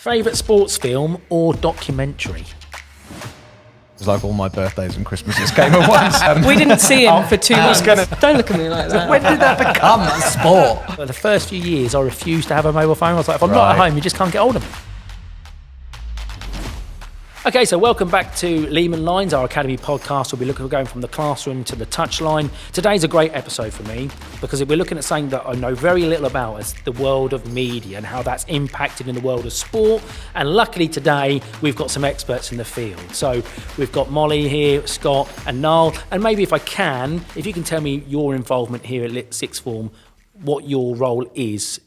Favourite sports film or documentary? It's like all my birthdays and Christmases came at once. We didn't see him for 2 months. Don't look at me like that. When did that become a sport? For the first few years, I refused to have a mobile phone. I was like, if I'm not at home, you just can't get hold of me. Okay, so welcome back to Leman Lines, our academy podcast. We'll be going from the classroom to the touchline. Today's a great episode for me because we're looking at something that I know very little about, as the world of media and how that's impacted in the world of sport. And luckily today, we've got some experts in the field. So we've got Molly here, Scott and Niall. And maybe if you can tell me your involvement here at Sixth Form, what your role is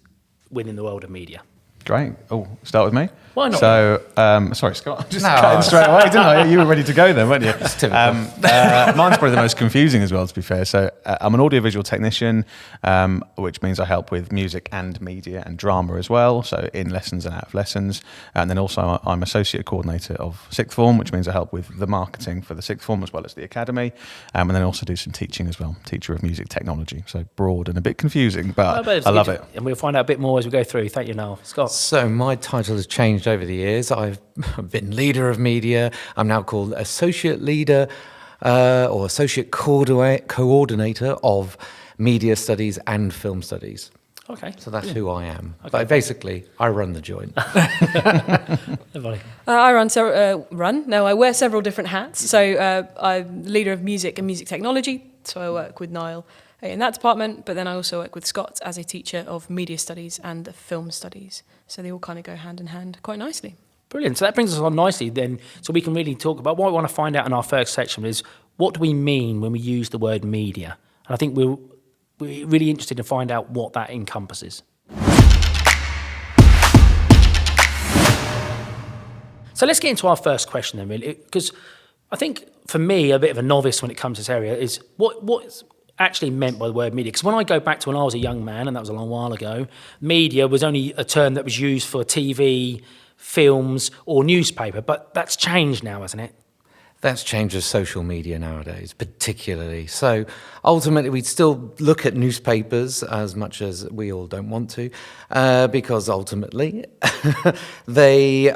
within the world of media. Great. Oh, start with me? Why not? So, sorry, Scott, just cutting straight away, didn't I? You were ready to go then, weren't you? It's typical. Mine's probably the most confusing as well, to be fair. So I'm an audiovisual technician, which means I help with music and media and drama as well, so in lessons and out of lessons. And then also I'm associate coordinator of Sixth Form, which means I help with the marketing for the Sixth Form as well as the academy. And then also do some teaching as well, teacher of music technology. So broad and a bit confusing, but I love it. And we'll find out a bit more as we go through. Thank you, Niall. Scott? So my title has changed over the years. I've been leader of media. I'm now called associate leader or associate coordinator of media studies and film studies. Okay. So that's who I am. Okay. But basically, I run the joint. I wear several different hats. So I'm leader of music and music technology. So I work with Niall in that department, but then I also work with Scott as a teacher of media studies and film studies. So they all kind of go hand in hand quite nicely. Brilliant. So that brings us on nicely then, so we can really talk about what I want to find out in our first section is, what do we mean when we use the word media? And I think we're really interested to find out what that encompasses. So let's get into our first question then, really, because I think for me, a bit of a novice when it comes to this area, is what's actually meant by the word media. Because when I go back to when I was a young man, and that was a long while ago, media was only a term that was used for TV, films or newspaper, but that's changed now, hasn't it? That's changed with social media nowadays, particularly. So ultimately, we still look at newspapers as much as we all don't want to, because ultimately they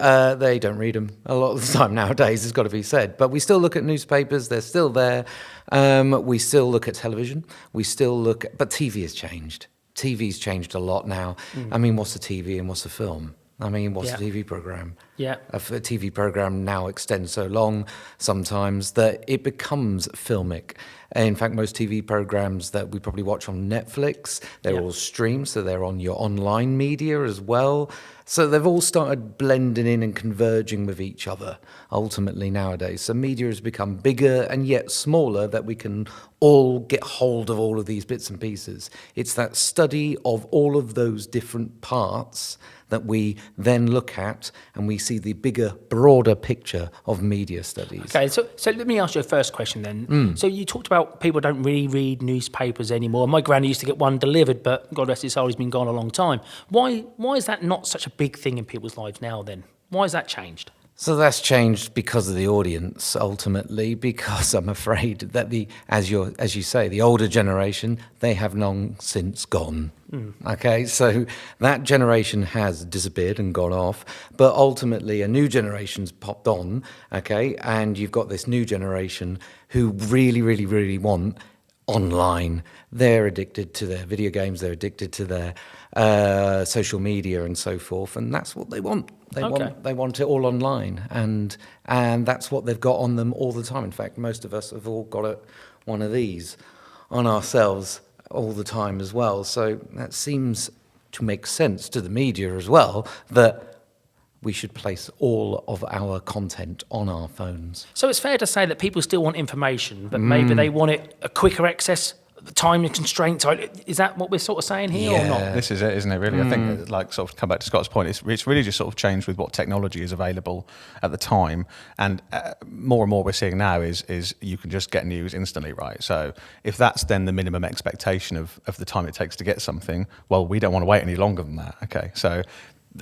don't read them a lot of the time nowadays, it's got to be said. But we still look at newspapers, they're still there. We still look at television. But TV has changed. TV's changed a lot now. I mean, what's a TV and what's a film? I mean, what's a TV program? Yeah. A TV program now extends so long sometimes that it becomes filmic. In fact, most TV programs that we probably watch on Netflix, they're all streamed, so they're on your online media as well. So they've all started blending in and converging with each other, ultimately, nowadays. So media has become bigger and yet smaller, that we can all get hold of all of these bits and pieces. It's that study of all of those different parts that we then look at, and we see the bigger, broader picture of media studies. Okay, so let me ask you a first question then. So you talked about people don't really read newspapers anymore. My granny used to get one delivered, but God rest his soul, he's been gone a long time. Why is that not such a big thing in people's lives now then? Why has that changed? So that's changed because of the audience, ultimately, because I'm afraid that as you say, the older generation, they have long since gone. Okay, so that generation has disappeared and gone off, but ultimately a new generation's popped on, okay, and you've got this new generation who really, really, really want online. They're addicted to their video games, they're addicted to their social media and so forth, and that's what they want. They want it all online, and that's what they've got on them all the time. In fact, most of us have all got one of these on ourselves all the time as well. So that seems to make sense to the media as well, that we should place all of our content on our phones. So it's fair to say that people still want information, but maybe they want it a quicker access, the time constraints. Is that what we're sort of saying here or not? This is it, isn't it, really? I think, like, sort of come back to Scott's point, it's really just sort of changed with what technology is available at the time. And more and more we're seeing now is you can just get news instantly, right? So if that's then the minimum expectation of the time it takes to get something, well, we don't want to wait any longer than that, okay? So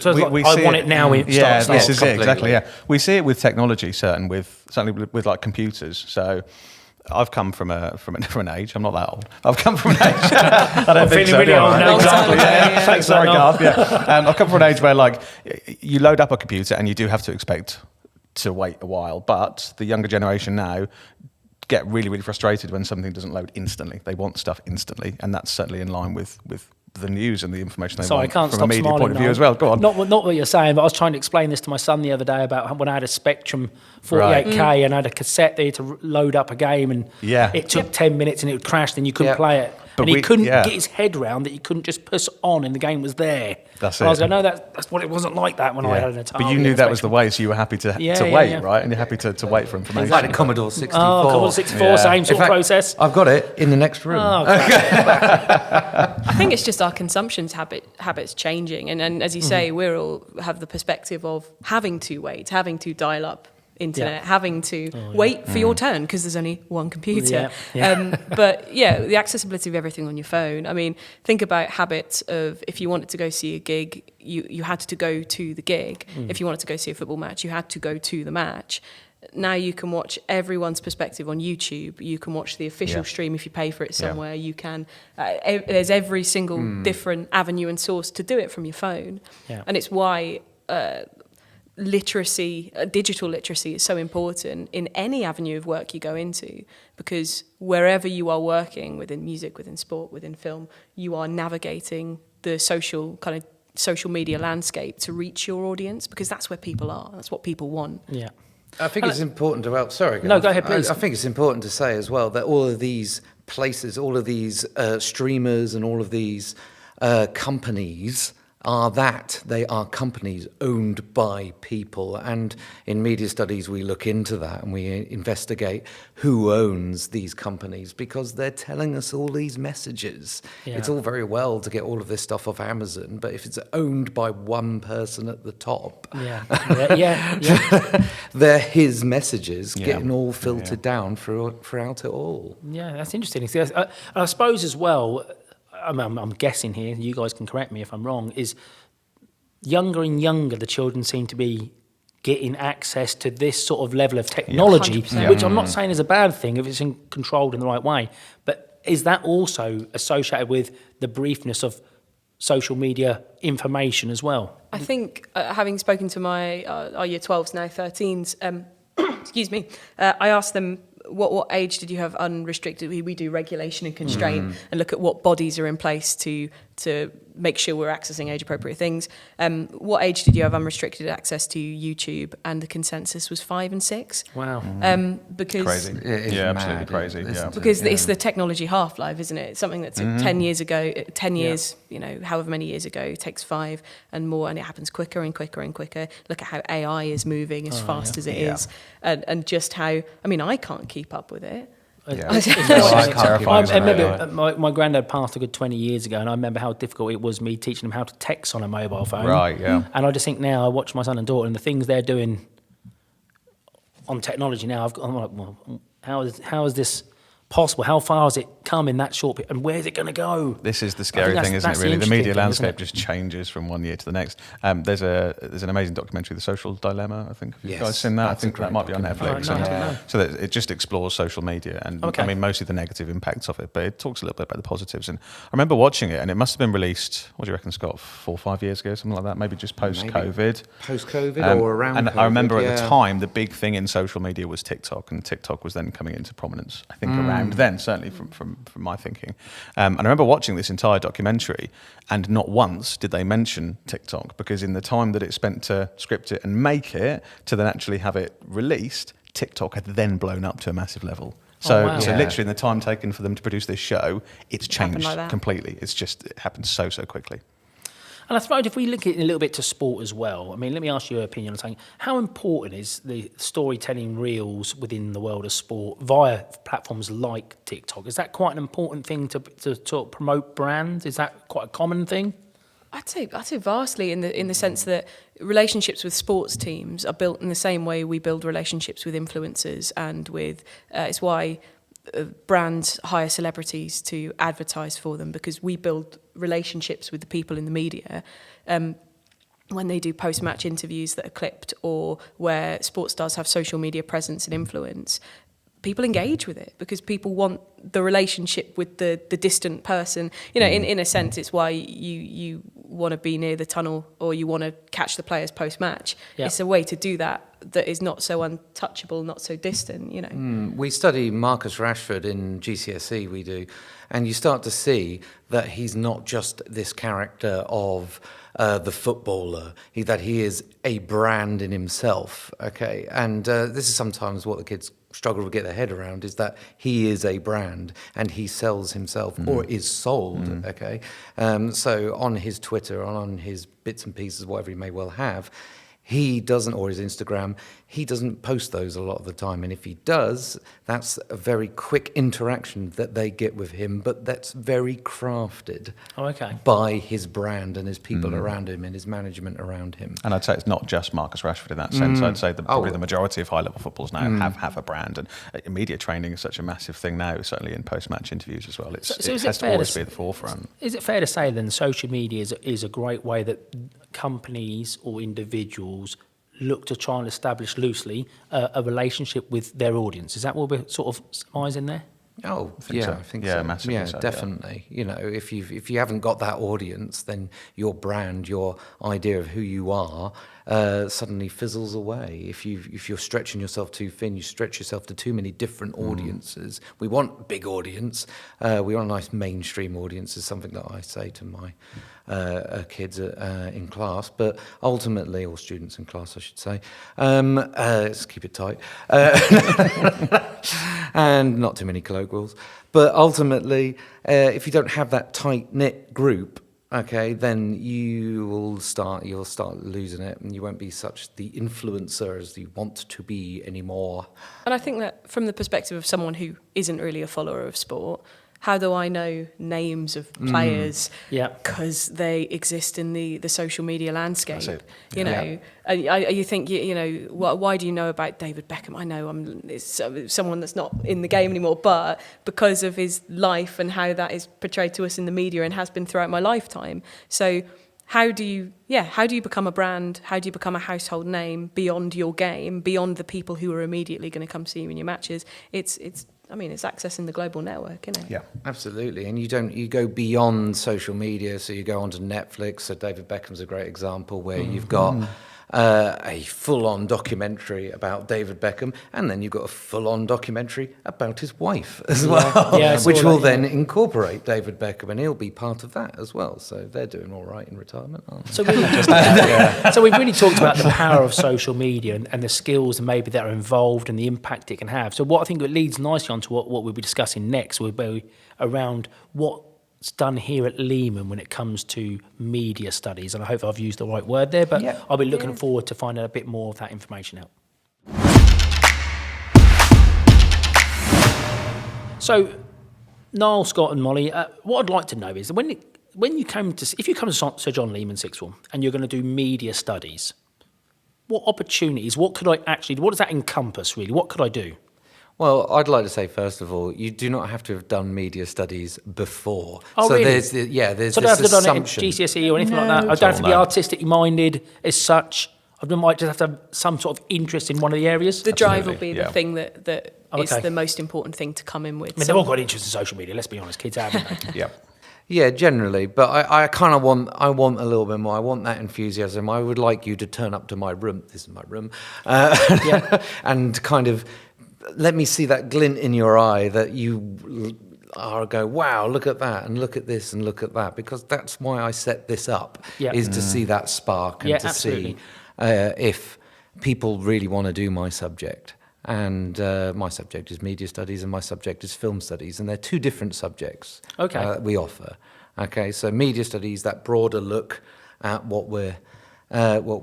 we I want it now. This is it, exactly, yeah. We see it with technology, certainly with like computers. So I've come from a different age. I'm not that old. I've come from an age. I don't think feeling so. really do old I? now. Exactly. Yeah. Thanks, Sorry, Garth. Garth. Yeah. I've come from an age where like you load up a computer and you do have to expect to wait a while. But the younger generation now get really, really frustrated when something doesn't load instantly. They want stuff instantly, and that's certainly in line with the news and the information they Sorry, I want can't from a stop media smiling point of view now. as well. Go on. Not what you're saying, but I was trying to explain this to my son the other day about when I had a Spectrum 48K and I had a cassette there to load up a game, and it took 10 minutes and it would crash, then you couldn't play it. But and he couldn't yeah. get his head round that you couldn't just push on and the game was there. That's and I was it. going, no, that's what it wasn't like that when I had an Atari. But you knew that was the way, so you were happy to wait, right? And you're happy to wait for information. It's like the Commodore 64. Oh, Commodore 64, same sort of process. I've got it in the next room. Oh, okay. I think it's just our consumptions habits changing, and as you say, we all have the perspective of having to wait, having to dial up internet, having to wait for your turn because there's only one computer. But yeah, the accessibility of everything on your phone. I mean, think about habits of if you wanted to go see a gig, you had to go to the gig. If you wanted to go see a football match, you had to go to the match. Now you can watch everyone's perspective on YouTube. You can watch the official stream if you pay for it somewhere. You can. There's every single different avenue and source to do it from your phone, and it's why digital literacy is so important in any avenue of work you go into, because wherever you are working, within music, within sport, within film, you are navigating the social media landscape to reach your audience, because that's where people are. That's what people want. Yeah. I think it's important to sorry. No, go ahead, please. I think it's important to say as well that all of these places, all of these streamers, and all of these companies they are companies owned by people. And in media studies, we look into that and we investigate who owns these companies, because they're telling us all these messages. It's all very well to get all of this stuff off Amazon, but if it's owned by one person at the top, they're his messages getting all filtered down throughout it all. Yeah, that's interesting. I suppose as well, I'm guessing here, you guys can correct me if I'm wrong, is younger and younger the children seem to be getting access to this sort of level of technology, which I'm not saying is a bad thing if it's controlled in the right way, but is that also associated with the briefness of social media information as well? I think, having spoken to my our year 12s, now 13s, excuse me, I asked them, what age did you have unrestricted? We do regulation and constraint and look at what bodies are in place to make sure we're accessing age-appropriate things. What age did you have unrestricted access to YouTube? And the consensus was 5 and 6. Wow. Crazy. Because Absolutely crazy. Because it's the technology half-life, isn't it? It's something that took 10 years ago, 10 years, however many years ago, takes 5 and more, and it happens quicker and quicker and quicker. Look at how AI is moving as fast as it is, and just how, I can't keep up with it. I remember my granddad passed a good 20 years ago, and I remember how difficult it was me teaching them how to text on a mobile phone. Right, yeah. And I just think now, I watch my son and daughter, and the things they're doing on technology now, I'm like, well, how is this possible? How far has it come in that short period? And where's it going to go? This is the scary thing, isn't it, really? The media landscape just changes from one year to the next. There's an amazing documentary, The Social Dilemma, I think. Have you guys seen that? I think that might be on Netflix. So that it just explores social media and, mostly the negative impacts of it, but it talks a little bit about the positives. And I remember watching it, and it must have been released, what do you reckon, Scott, 4 or 5 years ago, something like that, maybe just post-COVID. Post-COVID or around And COVID, I remember at the time, the big thing in social media was TikTok, and TikTok was then coming into prominence, I think, around then, certainly from my thinking. And I remember watching this entire documentary, and not once did they mention TikTok, because in the time that it spent to script it and make it, to then actually have it released, TikTok had then blown up to a massive level. So literally in the time taken for them to produce this show, it's changed completely. It happened so quickly. And I suppose if we look at it a little bit to sport as well, let me ask you your opinion on something. How important is the storytelling reels within the world of sport via platforms like TikTok? Is that quite an important thing to sort of promote brands? Is that quite a common thing? I'd say vastly, in the sense that relationships with sports teams are built in the same way we build relationships with influencers, and with it's why brands hire celebrities to advertise for them, because we build relationships with the people in the media. When they do post-match interviews that are clipped, or where sports stars have social media presence and influence, people engage with it because people want the relationship with the distant person. You know, in a sense, it's why you want to be near the tunnel or you want to catch the players post-match. Yep. It's a way to do that is not so untouchable, not so distant, you know. We study Marcus Rashford in GCSE, we do, and you start to see that he's not just this character of the footballer, that he is a brand in himself, okay? And this is sometimes what the kids struggle to get their head around, is that he is a brand and he sells himself or is sold, okay? So on his Twitter, on his bits and pieces, whatever he may well have, he doesn't, or his Instagram, he doesn't post those a lot of the time. And if he does, that's a very quick interaction that they get with him, but that's very crafted by his brand and his people around him and his management around him. And I'd say it's not just Marcus Rashford in that sense. I'd say probably the majority of high-level footballers now have a brand. And media training is such a massive thing now, certainly in post-match interviews as well. It has to always be at the forefront. Is it fair to say then social media is a great way that companies or individuals look to try and establish loosely a relationship with their audience? Is that what we're sort of surmising there? Oh, I think so. Massively yeah, so, definitely. You know, if you haven't got that audience, then your brand, your idea of who you are, suddenly fizzles away. If you're stretching yourself too thin, you stretch yourself to too many different audiences. We want a big audience. We want a nice mainstream audience, is something that I say to my kids in class, but ultimately, or students in class, I should say. Let's keep it tight. And not too many colloquials. But ultimately, if you don't have that tight-knit group, okay, then you'll start losing it, and you won't be such the influencer as you want to be anymore. And I think that from the perspective of someone who isn't really a follower of sport, how do I know names of players? Because they exist in the social media landscape. You know, you think, you know, why do you know about David Beckham? I know it's someone that's not in the game anymore, but because of his life and how that is portrayed to us in the media and has been throughout my lifetime. So how do you become a brand? How do you become a household name beyond your game, beyond the people who are immediately going to come see you in your matches? It's accessing the global network, isn't it? Yeah, absolutely. And you go beyond social media, so you go onto Netflix. So David Beckham's a great example where you've got a full-on documentary about David Beckham, and then you've got a full-on documentary about his wife as well, which will then incorporate David Beckham, and he'll be part of that as well. So they're doing all right in retirement, aren't they? So, so we've really talked about the power of social media and the skills maybe that are involved and the impact it can have. So what I think it leads nicely on to what we'll be discussing next will be around what's done here at Leman when it comes to media studies, and I hope I've used the right word there, but I'll be looking forward to finding a bit more of that information out. So, Niall, Scott and Molly, what I'd like to know is if you come to Sir John Leman Sixth Form and you're going to do media studies, what opportunities, what does that encompass really? What could I do? Well, I'd like to say, first of all, you do not have to have done media studies before. Oh, so really? there's So this I don't have to have done it at GCSE or anything like that? I don't have to be artistically minded as such? I might just have to have some sort of interest in one of the areas? The drive will be the thing that is the most important thing to come in with. I mean, they've all got interest in social media, let's be honest, kids haven't they? Yeah, generally, but I kind of want a little bit more. I want that enthusiasm. I would like you to turn up to my room. This is my room, and kind of let me see that glint in your eye that you are go, wow, look at that, and look at this, and look at that, because that's why I set this up, is to see that spark and to see if people really want to do my subject. And my subject is media studies and my subject is film studies, and they're two different subjects we offer. Okay, so media studies, that broader look at what we're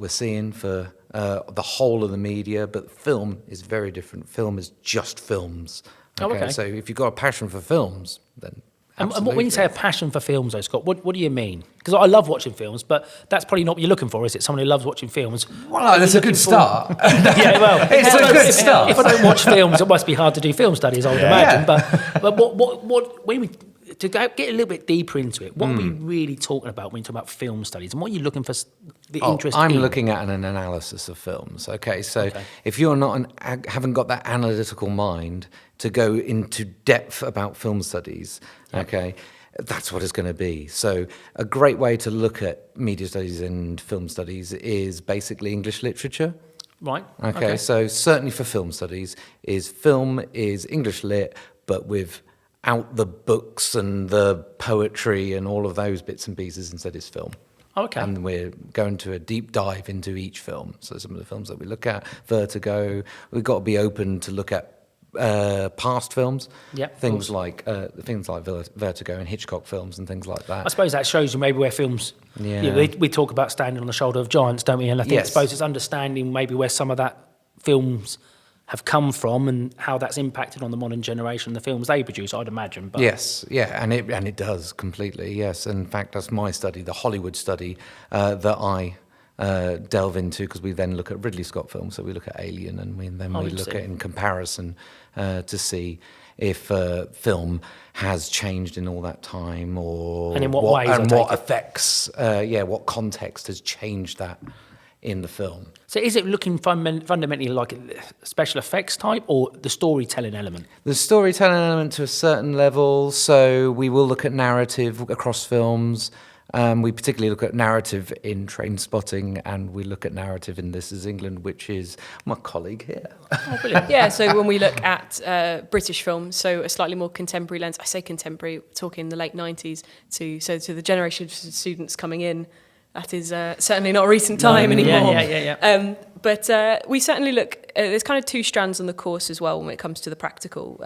seeing for the whole of the media, but film is very different. Film is just films. Okay, so if you've got a passion for films, then and when you say a passion for films, though, Scott, what do you mean? Because I love watching films, but that's probably not what you're looking for, is it? Someone who loves watching films. Well, that's a good start. It's a good start. If I don't watch films, it must be hard to do film studies, I would imagine. But what when get a little bit deeper into it, what are we really talking about when you talk about film studies, and what are you looking for the interest I'm in? looking at an analysis of films. Okay, so if you're not haven't got that analytical mind to go into depth about film studies, okay, that's what it's going to be. So a great way to look at media studies and film studies is basically English literature. Right. Okay, so certainly for film studies, film is English lit, but without the books and the poetry and all of those bits and pieces. Instead, it's film. Okay. And we're going to a deep dive into each film. So some of the films that we look at, Vertigo, we've got to be open to look at past films. Yep, things like Vertigo and Hitchcock films and things like that. I suppose that shows you maybe where films. Yeah. We talk about standing on the shoulder of giants, don't we? And I think I suppose it's understanding maybe where some of that films have come from and how that's impacted on the modern generation, the films they produce, I'd imagine. But Yes, yeah, and it does completely. Yes, in fact, that's my study, the Hollywood study that I delve into, because we then look at Ridley Scott films. So we look at Alien, and we look at in comparison to see if film has changed in all that time, or and in what ways, and what effects, what context has changed that in the film. So is it looking fundamentally like a special effects type or the storytelling element? The storytelling element to a certain level. So we will look at narrative across films. We particularly look at narrative in Train Spotting, and we look at narrative in This Is England, which is my colleague here. Oh, brilliant. Yeah, so when we look at British films, so a slightly more contemporary lens, I say contemporary, talking the late 90s, to the generation of students coming in, that is certainly not a recent time anymore. Yeah. But we certainly look, there's kind of two strands on the course as well when it comes to the practical,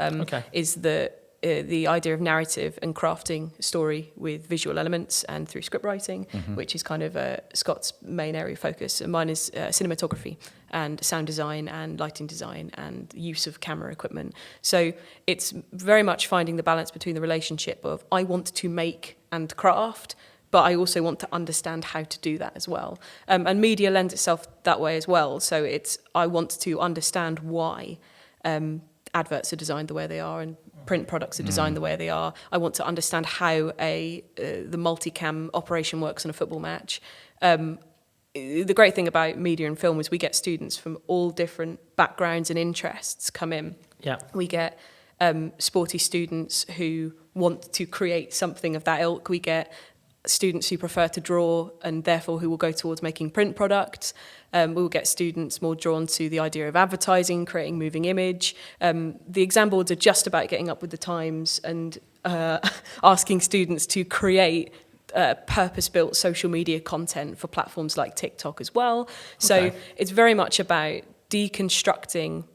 is the idea of narrative and crafting a story with visual elements and through script writing, which is kind of Scott's main area of focus. And mine is cinematography and sound design and lighting design and use of camera equipment. So it's very much finding the balance between the relationship of I want to make and craft, but I also want to understand how to do that as well. And media lends itself that way as well. So I want to understand why adverts are designed the way they are and print products are designed the way they are. I want to understand how the multicam operation works on a football match. The great thing about media and film is we get students from all different backgrounds and interests come in. Yeah. We get sporty students who want to create something of that ilk. We get students who prefer to draw and therefore who will go towards making print products. We will get students more drawn to the idea of advertising, creating moving image. The exam boards are just about getting up with the times and asking students to create purpose-built social media content for platforms like TikTok as well. So it's very much about deconstructing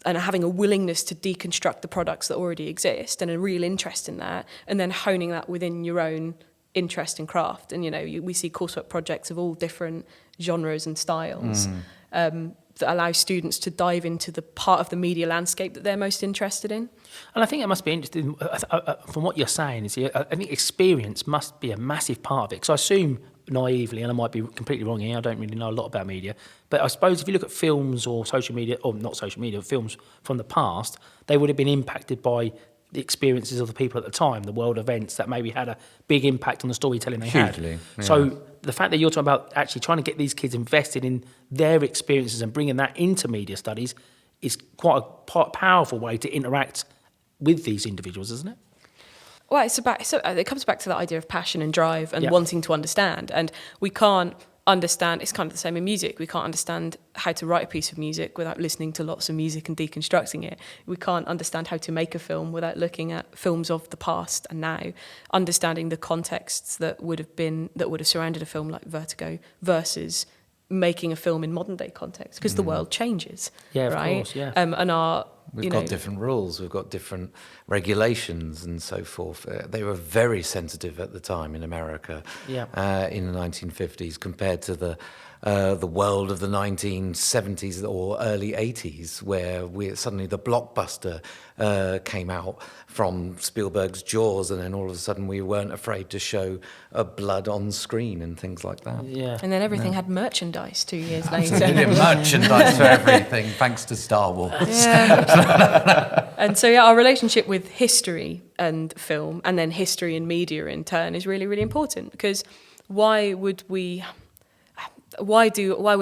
and having a willingness to deconstruct the products that already exist and a real interest in that, and then honing that within your own interest in craft. And we see coursework projects of all different genres and styles that allow students to dive into the part of the media landscape that they're most interested in. And I think it must be interesting, from what you're saying, I think experience must be a massive part of it. Because I assume naively, and I might be completely wrong here, I don't really know a lot about media, but I suppose if you look at films or social media, or not social media, films from the past, they would have been impacted by the experiences of the people at the time, the world events that maybe had a big impact on the storytelling they Hugely, had. yeah. So the fact that you're talking about actually trying to get these kids invested in their experiences and bringing that into media studies is quite a powerful way to interact with these individuals, isn't it? Well, it comes back to the idea of passion and drive and wanting to understand. And we can't understand, it's kind of the same in music. We can't understand how to write a piece of music without listening to lots of music and deconstructing it. We can't understand how to make a film without looking at films of the past and now, understanding the contexts that would have surrounded a film like Vertigo versus making a film in modern day context, because the world changes. Yeah, of right? course, yeah. And We've got different rules, we've got different regulations and so forth. They were very sensitive at the time in America in the 1950s compared to the world of the 1970s or early 80s, where suddenly the blockbuster came out from Spielberg's Jaws, and then all of a sudden we weren't afraid to show blood on screen and things like that. Yeah. And then everything had merchandise 2 years later. Merchandise for everything, thanks to Star Wars. Yeah. And so our relationship with history and film, and then history and media in turn, is really, really important, because why would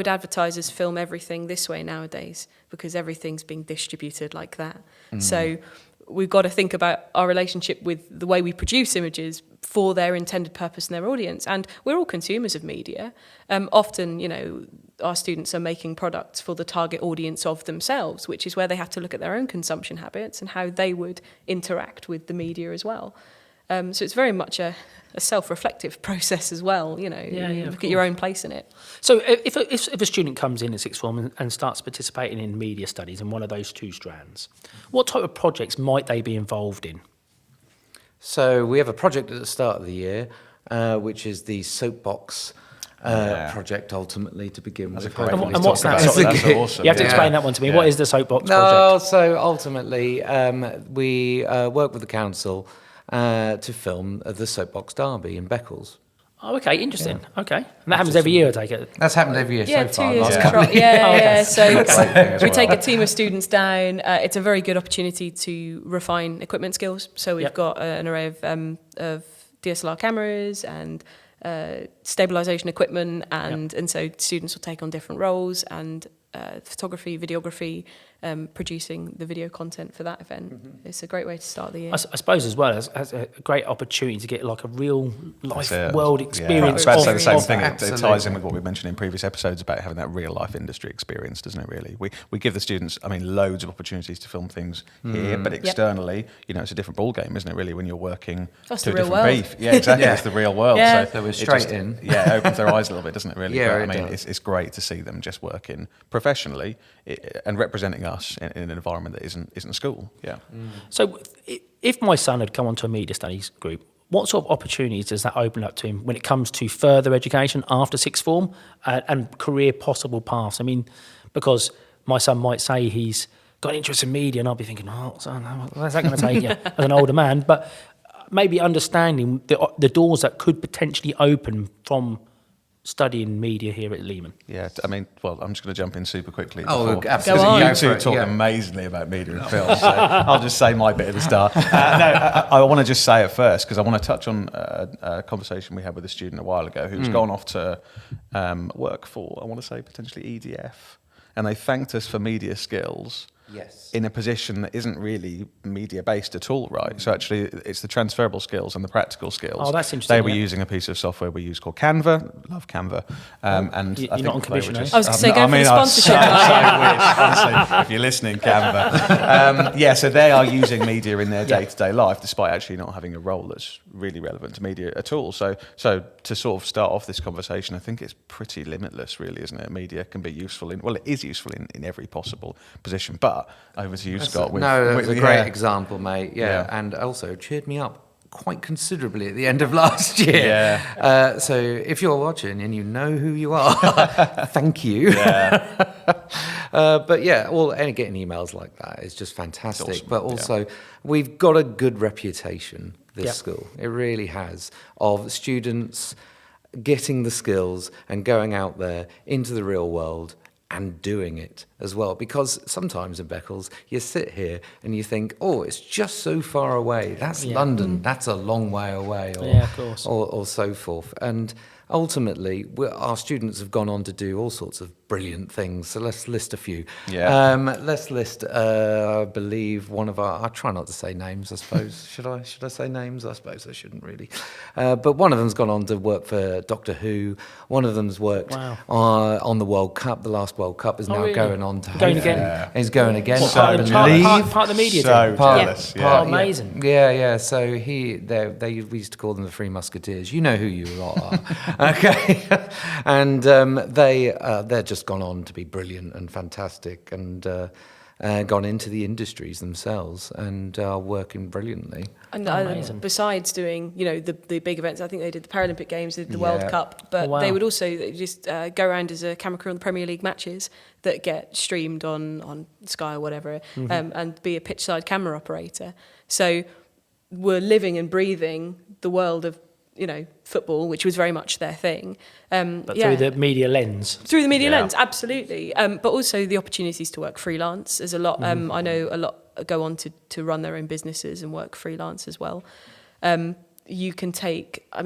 advertisers film everything this way nowadays? Because everything's being distributed like that. So we've got to think about our relationship with the way we produce images for their intended purpose and their audience. And we're all consumers of media. Often, our students are making products for the target audience of themselves, which is where they have to look at their own consumption habits and how they would interact with the media as well. So it's very much a self-reflective process as well, look at your own place in it. So if a student comes in at sixth form and starts participating in media studies in one of those two strands, what type of projects might they be involved in? So we have a project at the start of the year, which is the Soapbox project, ultimately, to begin with. And what's that? That's awesome. You have to explain that one to me. What is the Soapbox project? No, so ultimately, we work with the council to film the Soapbox Derby in Beccles. Oh, okay, interesting. Yeah. Okay. And that happens every year, I take it? That's happened every year so far. 2 years. So we take a team of students down. It's a very good opportunity to refine equipment skills. So we've got an array of DSLR cameras and stabilization equipment, and so students will take on different roles, and photography, videography, producing the video content for that event. It's a great way to start the year. I suppose as well as a great opportunity to get like a real life world experience. I was about to say the same thing. It ties in with what we mentioned in previous episodes about having that real life industry experience, doesn't it? Really, we give the students, loads of opportunities to film things here, but externally, it's a different ball game, isn't it? Really, when you're working That's to the a real different world. beef. Yeah, exactly. It's the real world. Yeah. So we're straight in. Yeah, it opens their eyes a little bit, doesn't it? Really. Yeah, but, it's great to see them just working professionally and representing us in an environment that isn't school. Yeah. So if my son had come onto a media studies group, what sort of opportunities does that open up to him when it comes to further education after sixth form and career possible paths? Because my son might say he's got an interest in media, and I'll be thinking, son, where's that going to take you as an older man? But maybe understanding the doors that could potentially open from studying media here at Leman. Yeah, I'm just going to jump in super quickly. Absolutely. You two talk amazingly about media and film, so I'll just say my bit at the start. I want to just say it first, because I want to touch on a conversation we had with a student a while ago who's gone off to work for, I want to say, potentially EDF, and they thanked us for media skills. Yes. In a position that isn't really media based at all, right? So actually, it's the transferable skills and the practical skills. Oh, that's interesting. They were using a piece of software we use called Canva. Love Canva. And you're not on commission, I was going to say, go for the sponsorship. Honestly, if you're listening, Canva. So they are using media in their day-to-day life, despite actually not having a role that's really relevant to media at all. So to sort of start off this conversation, I think it's pretty limitless, really, isn't it? Media can be useful it is useful in every possible position. But over to you, Scott. That was a great example, mate. Yeah, and also cheered me up quite considerably at the end of last year. Yeah. So if you're watching and you know who you are, thank you. Yeah. But getting emails like that is just fantastic. Awesome. But also, we've got a good reputation, this school. It really has, of students getting the skills and going out there into the real world and doing it as well. Because sometimes in Beccles, you sit here and you think, it's just so far away. That's London. That's a long way away. Of course. Or so forth. And ultimately, our students have gone on to do all sorts of brilliant things. So let's list a few. Yeah. Let's list, I believe, one of our... I try not to say names, I suppose. Should I say names? I suppose I shouldn't really. But one of them's gone on to work for Doctor Who. One of them's worked on the World Cup. The last World Cup is now going on to... Going again? He's going again. Part of the media team? Jealous. Amazing. Yeah. So we used to call them the Three Musketeers. You know who you are. Okay. And they're just gone on to be brilliant and fantastic, and gone into the industries themselves and are working brilliantly. And besides doing, the big events, I think they did the Paralympic Games, they did the World Cup, but they would also just go around as a camera crew on the Premier League matches that get streamed on Sky or whatever, and be a pitchside camera operator. So we're living and breathing the world of football, which was very much their thing. But through the media lens. Through the media lens, absolutely. But also the opportunities to work freelance. There's a lot. I know a lot go on to run their own businesses and work freelance as well. You can take, I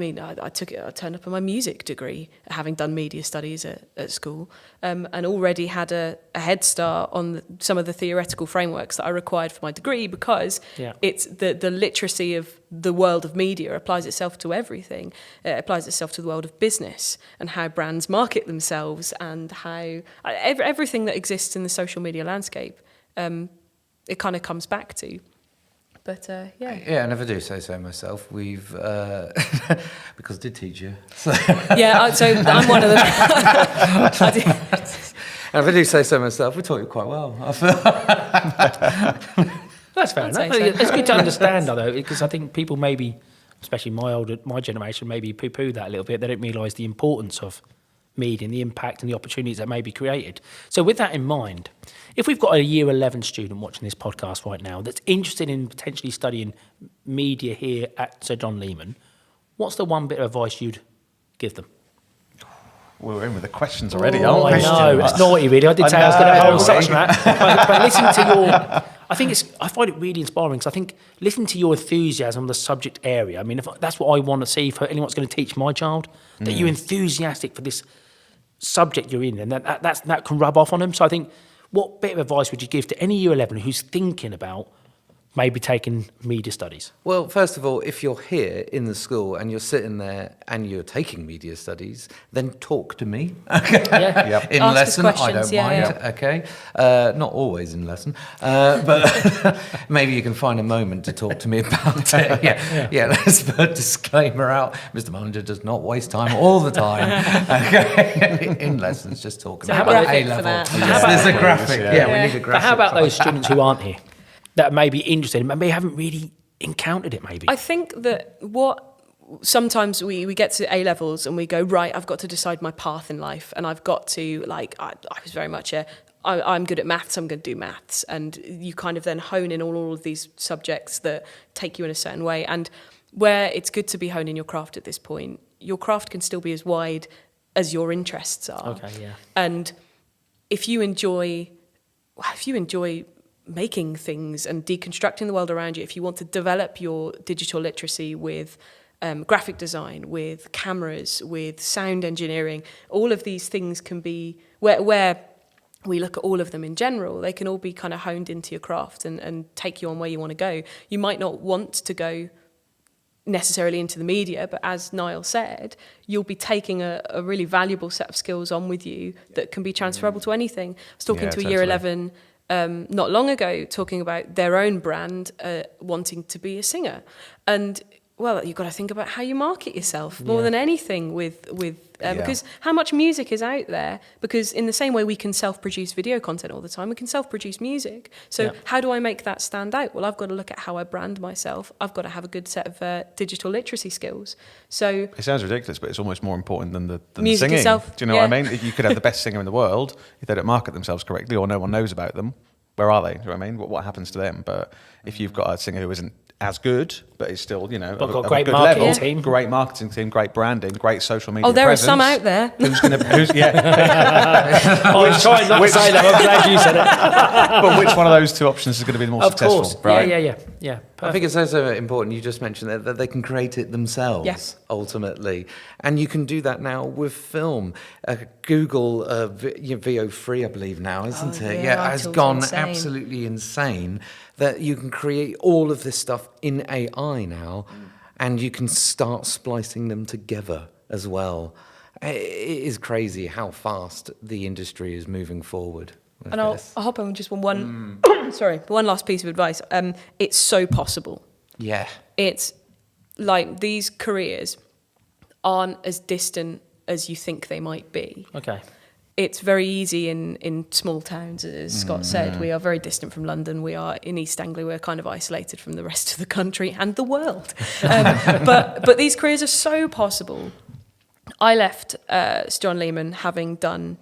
turned up on my music degree, having done media studies at school, and already had a head start on some of the theoretical frameworks that I required for my degree, because it's the literacy of the world of media applies itself to everything. It applies itself to the world of business and how brands market themselves, and how everything that exists in the social media landscape, it kind of comes back to. But yeah, and if I do say so myself, we've because I did teach you. So. So I'm one of them. And if I do say so myself, we taught you quite well. I feel. That's fair enough. So. It's good to understand, though, because I think people maybe, especially my generation, maybe poo-poo that a little bit. They don't realise the importance of media and the impact and the opportunities that may be created. So with that in mind, if we've got a year 11 student watching this podcast right now that's interested in potentially studying media here at Sir John Leman, what's the one bit of advice you'd give them? We're in with the questions already, aren't we? I know, it's naughty really. I did say I was going to hold such that. But listen to your... I find it really inspiring, because I think listening to your enthusiasm on the subject area, I mean, that's what I want to see for anyone's going to teach my child, that you're enthusiastic for this subject you're in, and that can rub off on them. So I think, what bit of advice would you give to any year 11 who's thinking about maybe taking media studies? Well, first of all, if you're here in the school and you're sitting there and you're taking media studies, then talk to me. Okay. Yeah. In Ask lesson, us I don't questions, mind. Okay. Not always in lesson, but maybe you can find a moment to talk to me about it. Yeah. Let's put a disclaimer out. Mr. Manager does not waste time all the time. Okay. In lessons, just talking So about graphic A for level. that. There's a graphic. Yeah, we need a But graphic. how about those students who aren't here, that may be interested, maybe haven't really encountered it maybe? I think that sometimes we get to A levels and we go, right, I've got to decide my path in life, and I've got to, I was very much I'm good at maths, I'm going to do maths, and you kind of then hone in all of these subjects that take you in a certain way. And where it's good to be honing your craft at this point, your craft can still be as wide as your interests are. Okay, yeah. And if you enjoy making things and deconstructing the world around you, if you want to develop your digital literacy with graphic design, with cameras, with sound engineering, all of these things can be, where we look at all of them in general, they can all be kind of honed into your craft and take you on where you want to go. You might not want to go necessarily into the media, but as Niall said, you'll be taking a really valuable set of skills on with you that can be transferable to anything. I was talking to a year 11 not long ago, talking about their own brand, wanting to be a singer. And, well, you've got to think about how you market yourself more than anything because how much music is out there? Because in the same way we can self-produce video content all the time, we can self-produce music. So how do I make that stand out? Well, I've got to look at how I brand myself. I've got to have a good set of digital literacy skills. So it sounds ridiculous, but it's almost more important than the music singing. itself. Do you know what I mean? You could have the best singer in the world, if they don't market themselves correctly or no one knows about them, where are they? Do you know what I mean? What happens to them? But if you've got a singer who isn't as good, but is still, but got of a great good marketing level, team, great marketing team, great branding, great social media. there presence, are some out there. I was trying not to say that. I'm glad you said it. But which one of those two options is going to be the more successful? Of course. Right? Yeah. I think it's also important, you just mentioned that they can create it themselves, ultimately. And you can do that now with film. Google VO3, I believe now, isn't it? Yeah, has gone absolutely insane that you can create all of this stuff in AI now, and you can start splicing them together as well. It is crazy how fast the industry is moving forward. And I'll hop on just one last piece of advice. It's so possible. Yeah. It's like these careers aren't as distant as you think they might be. Okay. It's very easy in small towns, as Scott said. We are very distant from London. We are in East Anglia. We're kind of isolated from the rest of the country and the world. But these careers are so possible. I left Sir John Leman having done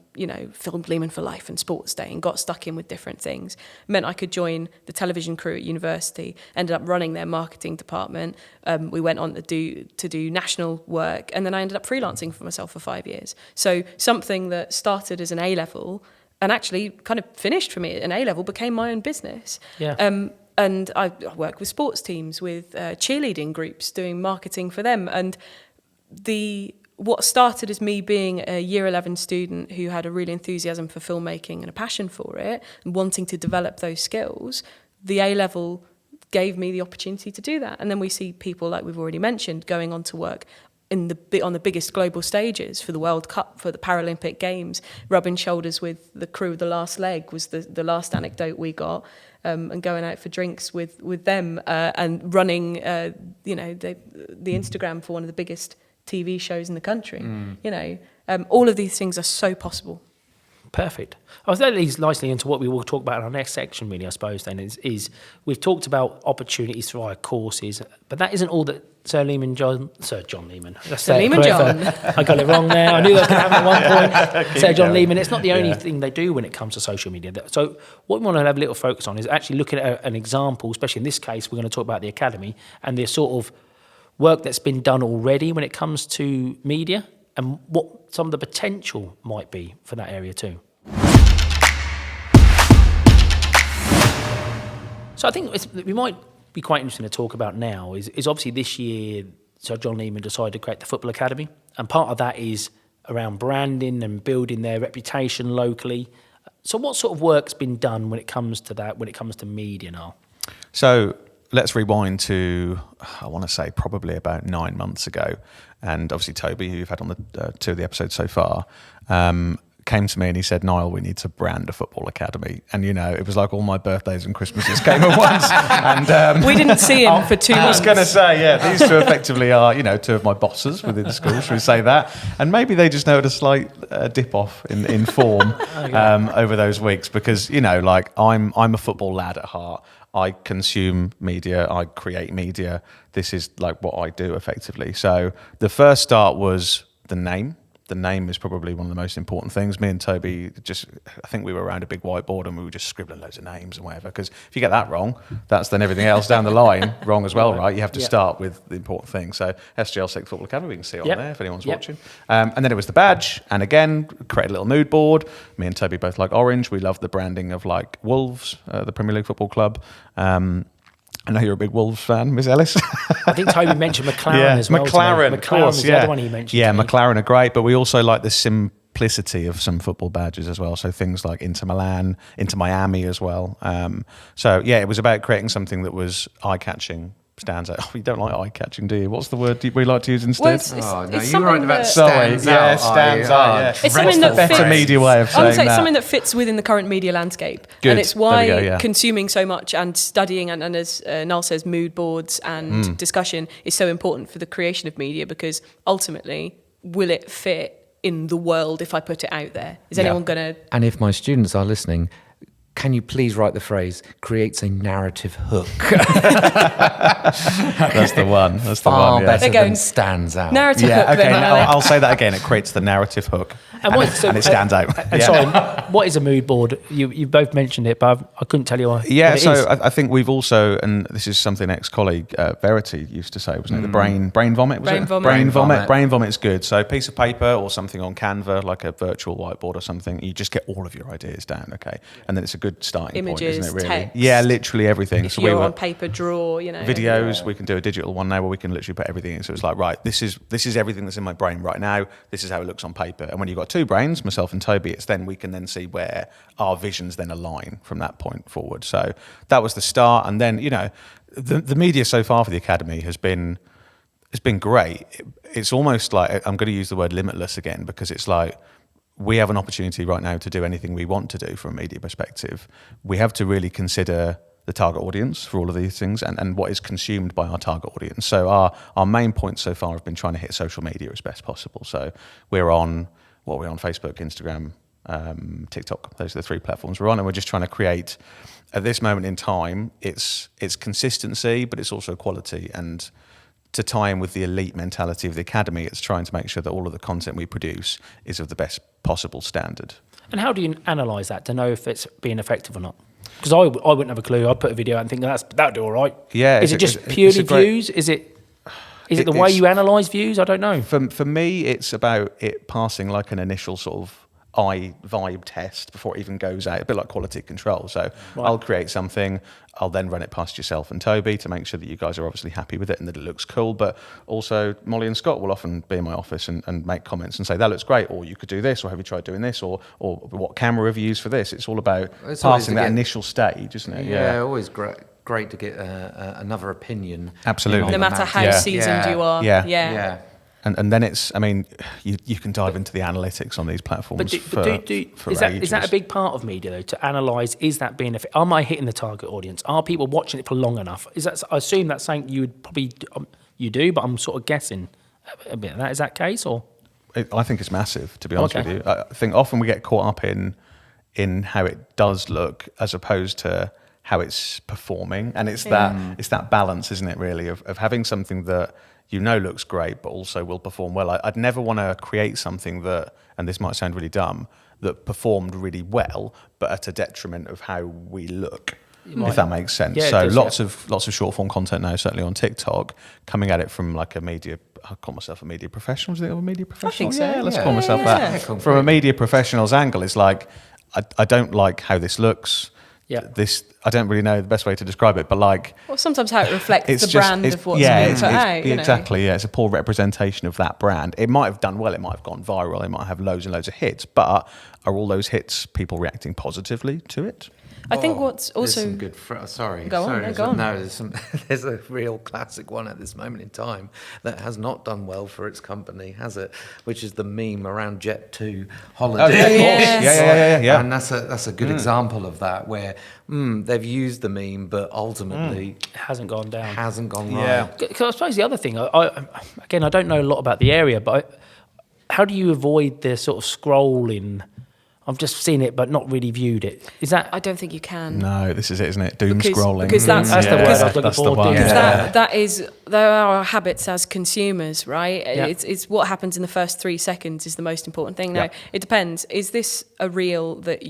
filmed Leman for Life and Sports Day and got stuck in with different things. It meant I could join the television crew at university, ended up running their marketing department. We went on to do national work, and then I ended up freelancing for myself for 5 years. So something that started as an A-level and actually kind of finished for me at an A-level became my own business. Yeah. And I work with sports teams, with cheerleading groups, doing marketing for them. And what started as me being a year 11 student who had a real enthusiasm for filmmaking and a passion for it and wanting to develop those skills, the A-level gave me the opportunity to do that. And then we see people, like we've already mentioned, going on to work on the biggest global stages for the World Cup, for the Paralympic Games, rubbing shoulders with the crew. The last leg was the last anecdote we got. And going out for drinks with them and running, the Instagram for one of the biggest TV shows in the country. All of these things are so possible. Perfect. That leads nicely into what we will talk about in our next section, really, I suppose, then, is we've talked about opportunities for our courses, but that isn't all that Sir John Leman. Sir Leman John. I got it wrong there. I knew that was going to happen at one point. Sir John Leman. It's not the only thing they do when it comes to social media. So what we want to have a little focus on is actually looking at an example, especially in this case, we're going to talk about the Academy and the sort of work that's been done already when it comes to media and what some of the potential might be for that area too. So I think we might be quite interesting to talk about now is obviously this year Sir John Leman decided to create the Football Academy, and part of that is around branding and building their reputation locally. So what sort of work's been done when it comes to that, when it comes to media now? So let's rewind to, I want to say, probably about 9 months ago. And obviously Toby, who you've had on the 2 of the episodes so far, came to me and he said, Niall, we need to brand a football academy. And, it was like all my birthdays and Christmases came at once. And we didn't see him for 2 months. I was going to say, these two effectively are, 2 of my bosses within the school, should we say that? And maybe they just noted a slight dip off in form over those weeks because, I'm a football lad at heart. I consume media, I create media. This is like what I do effectively. So the first start was the name. The name is probably one of the most important things. Me and Toby I think we were around a big whiteboard and we were just scribbling loads of names and whatever. Because if you get that wrong, that's then everything else down the line wrong as well, right? You have to start with the important thing. So SGL 6 Football Academy, we can see it on there if anyone's watching. And then it was the badge. And again, create a little mood board. Me and Toby both like orange. We love the branding of like Wolves, the Premier League Football Club. I know you're a big Wolves fan, Miss Ellis. I think Toby mentioned McLaren as well. McLaren, of course, was the other one he mentioned. Yeah, McLaren are great, but we also like the simplicity of some football badges as well. So things like Inter Milan, Inter Miami as well. It was about creating something that was eye-catching, stands out. Oh, you don't like eye-catching, do you? What's the word we like to use instead? Well, you were right about stands out. Yeah, stands out. Yeah. It's something that fits. Better media way of saying I would say it's that. something that fits within the current media landscape. Good. And it's why There we go, consuming so much and studying and as Niall says, mood boards and discussion is so important for the creation of media because ultimately, will it fit in the world if I put it out there? Is anyone going to... And if my students are listening, can you please write the phrase, creates a narrative hook? That's the one. That's the Far one. Yeah. better than stands out. Narrative hook. Okay, then, I'll say that again. It creates the narrative hook. And it stands out. Sorry, what is a mood board? You both mentioned it, but I couldn't tell you what it is. I think we've also, and this is something ex-colleague Verity used to say, wasn't it? The brain vomit, was brain it? Vomit. Brain vomit. Brain vomit's good. So a piece of paper or something on Canva, like a virtual whiteboard or something, you just get all of your ideas down, okay? And then it's a good starting point, isn't it, really? Text. Yeah, literally everything. If you're on paper, draw, videos, we can do a digital one now where we can literally put everything in. So it's like, right, this is everything that's in my brain right now. This is how it looks on paper. And when you've got 2 brains, myself and Toby, it's then we can then see where our visions then align from that point forward. So that was the start. And then, the media so far for the Academy has been great. It's almost like, I'm going to use the word limitless again, because it's like, we have an opportunity right now to do anything we want to do from a media perspective. We have to really consider the target audience for all of these things and what is consumed by our target audience. So our main points so far have been trying to hit social media as best possible. So we're on Facebook, Instagram, TikTok. Those are the 3 platforms we're on, and we're just trying to create, at this moment in time, it's consistency, but it's also quality. And to tie in with the elite mentality of the academy, it's trying to make sure that all of the content we produce is of the best possible standard. And how do you analyse that to know if it's being effective or not? Because I wouldn't have a clue. I'd put a video out and think that'll do all right. Yeah. Is it just purely views? Is it the way you analyse views? I don't know. For me, it's about it passing like an initial sort of eye vibe test before it even goes out, a bit like quality control. So I'll create something, I'll then run it past yourself and Toby to make sure that you guys are obviously happy with it and that it looks cool. But also Molly and Scott will often be in my office and make comments and say, that looks great, or you could do this, or have you tried doing this, or what camera have you used for this? It's all about passing that initial stage, isn't it? Yeah, always great to get another opinion. Absolutely. No matter how seasoned you are. Yeah. And then it's, I mean, you can dive into the analytics on these platforms for is that a big part of media, though, to analyse, is that being effective? Am I hitting the target audience? Are people watching it for long enough? I assume that's something you would probably, you do, but I'm sort of guessing a bit of that. Is that case, or? I think it's massive, to be honest with you. I think often we get caught up in how it does look as opposed to how it's performing. And it's that balance, isn't it, really, of having something that looks great, but also will perform well. I'd never want to create something that, and this might sound really dumb, that performed really well, but at a detriment of how we look, if that makes sense. Yeah, so does, lots of short form content now, certainly on TikTok, coming at it from like a media. I call myself a media professional. Do you think I'm a media professional? I think so. Yeah, let's call myself that. Yeah, from a media professional's angle, it's like I don't like how this looks. Yeah. I don't really know the best way to describe it, but like... Well, sometimes how it reflects the brand of what's being put out. Exactly, yeah. It's a poor representation of that brand. It might have done well, it might have gone viral, it might have loads and loads of hits, but are all those hits people reacting positively to it? I think what's also... There's some good... Go on. No, there's a real classic one at this moment in time that has not done well for its company, has it? Which is the meme around Jet2 holiday. Oh, yeah, of course. Yeah. And that's a good example of that, where they've used the meme, but ultimately... It hasn't gone down. Hasn't gone right. Yeah. Because I suppose the other thing, again, I don't know a lot about the area, but how do you avoid the sort of scrolling? I've just seen it, but not really viewed it. Is that? I don't think you can. No, this is it, isn't it? Doom scrolling. Because that's the word I was looking for. Because there are our habits as consumers, right? Yeah. It's what happens in the first 3 seconds is the most important thing. Now, it depends. Is this a reel that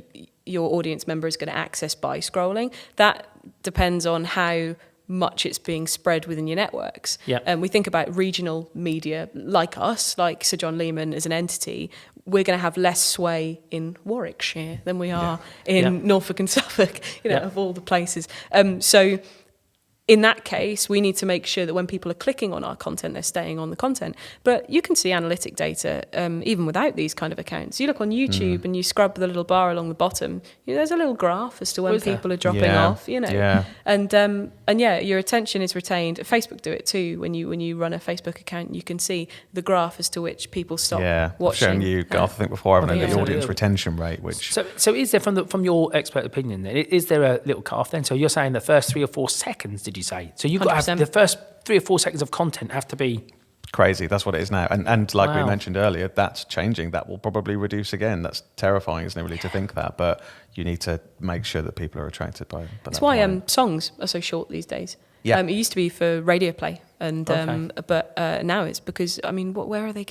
your audience member is going to access by scrolling? That depends on how much it's being spread within your networks. And we think about regional media like us, like Sir John Leman as an entity. We're going to have less sway in Warwickshire than we are in Norfolk and Suffolk, of all the places. So in that case, we need to make sure that when people are clicking on our content, they're staying on the content. But you can see analytic data even without these kind of accounts. You look on YouTube and you scrub the little bar along the bottom. There's a little graph as to when people are dropping off. And your attention is retained. Facebook do it too. When you run a Facebook account, you can see the graph as to which people stop watching. I've shown you, Garth, I think before, haven't I, the audience retention rate. Which so is there from your expert opinion then? Is there a little cut-off then? So you're saying the first 3 or 4 seconds? Did you say? So you've got to have the first 3 or 4 seconds of content have to be crazy. That's what it is now. And like we mentioned earlier, that's changing. That will probably reduce again. That's terrifying, isn't it, really, to think that? But you need to make sure that people are attracted by that's why songs are so short these days. It used to be for radio play, and but now it's because where are they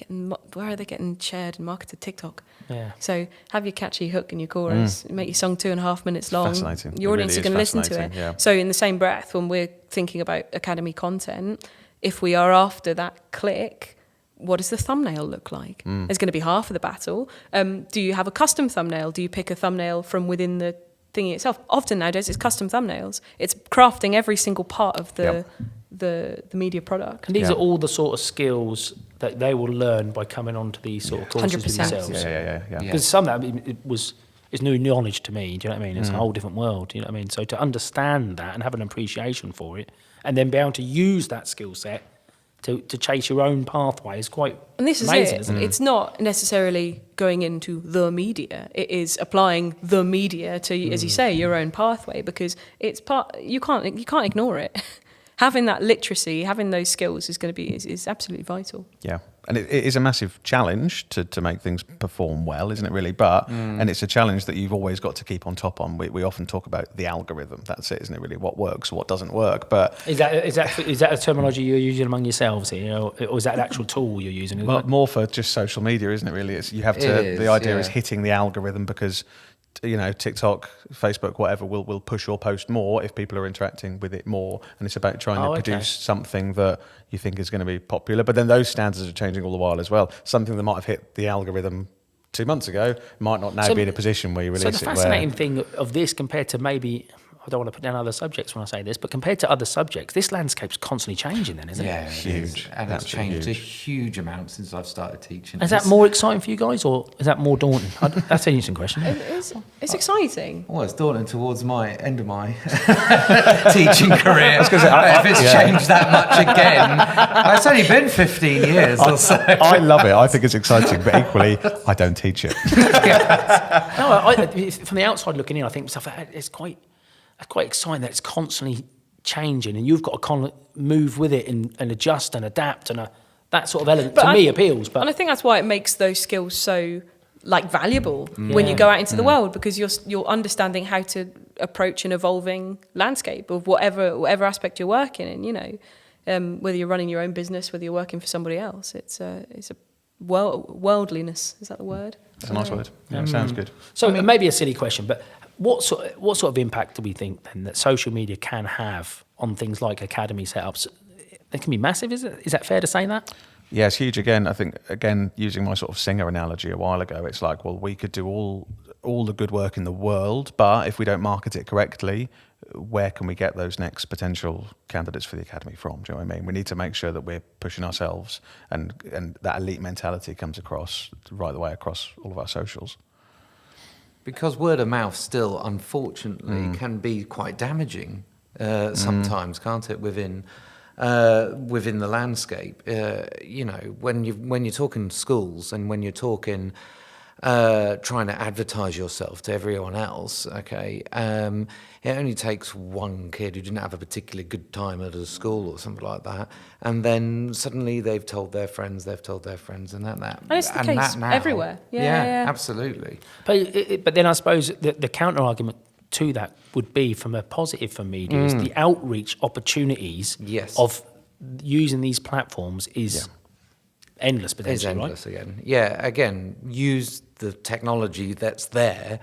getting shared and marketed? TikTok. Yeah. So have your catchy hook in your chorus, make your song 2.5 minutes long. Fascinating. Your audience are going to listen to it. Yeah. So in the same breath, when we're thinking about academy content, if we are after that click, what does the thumbnail look like? It's going to be half of the battle. Do you have a custom thumbnail? Do you pick a thumbnail from within the thingy itself? Often nowadays it's custom thumbnails. It's crafting every single part of the media product. And these are all the sort of skills that they will learn by coming onto these sort of courses 100%. themselves. Yeah. Because some of that is new knowledge to me. Do you know what I mean? It's a whole different world. Do you know what I mean? So to understand that and have an appreciation for it, and then be able to use that skill set to chase your own pathway is quite amazing, isn't it? It's not necessarily going into the media. It is applying the media to, as you say, your own pathway, because it's you can't ignore it. Having that literacy, having those skills is absolutely vital. Yeah. and it is a massive challenge to make things perform well, isn't it really? But and it's a challenge that you've always got to keep on top on. We often talk about the algorithm. That's it, isn't it really? What works, what doesn't work. But is that a terminology you're using among yourselves here, or is that an actual tool you're using? more for just social media, isn't it really? You have to, the idea is hitting the algorithm, because TikTok, Facebook, whatever will push your post more if people are interacting with it more, and it's about trying to produce something that you think is going to be popular. But then those standards are changing all the while as well. Something that might have hit the algorithm 2 months ago might not now be in a position where you release it. So the fascinating thing of this compared to maybe, I don't want to put down other subjects when I say this, but compared to other subjects, this landscape's constantly changing then, isn't it? Yeah, huge. And it's changed a huge amount since I've started teaching. Is that more exciting for you guys, or is that more daunting? That's an interesting question. It's exciting. Well, it's daunting towards my end of my teaching career. If it's changed that much again, it's only been 15 years or so. I love it. I think it's exciting, but equally, I don't teach it. No, from the outside looking in, I think stuff it's quite exciting that it's constantly changing, and you've got to kind of move with it and adjust and adapt, and that sort of element to me appeals. But and I think that's why it makes those skills so valuable when you go out into the world, because you're understanding how to approach an evolving landscape of whatever aspect you're working in. Whether you're running your own business, whether you're working for somebody else, it's a worldliness. Is that the word? That's a nice word. Yeah, sounds good. So it may be a silly question, but what sort of impact do we think then that social media can have on things like academy setups? They can be massive, is it? Is that fair to say that? Yeah, it's huge. Again, I think, using my sort of singer analogy a while ago, it's like, well, we could do all the good work in the world, but if we don't market it correctly, where can we get those next potential candidates for the academy from? Do you know what I mean? We need to make sure that we're pushing ourselves, and that elite mentality comes across right the way across all of our socials. Because word of mouth still, unfortunately, can be quite damaging sometimes, can't it? Within the landscape, when you're talking schools and when you're talking trying to advertise yourself to everyone else, okay, it only takes one kid who didn't have a particularly good time at a school or something like that, and then suddenly they've told their friends, and that. And it's the case now, everywhere. Yeah, absolutely. But then I suppose the counter argument to that would be, from a positive for media, is the outreach opportunities of using these platforms is endless potentially, It's endless, right? again. Yeah, again, use the technology that's there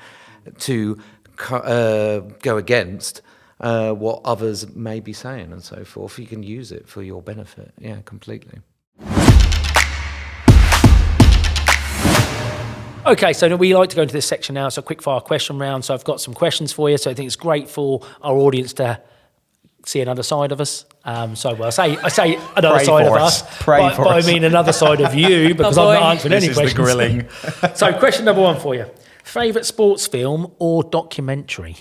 to go against what others may be saying and so forth. You can use it for your benefit. Yeah, completely. Okay, so we like to go into this section now. So quick fire question round. So I've got some questions for you. So I think it's great for our audience to see another side of us. I say another side of us, but I mean another side of you, because I'm not answering any questions. This is the grilling. So question number one for you. Favourite sports film or documentary?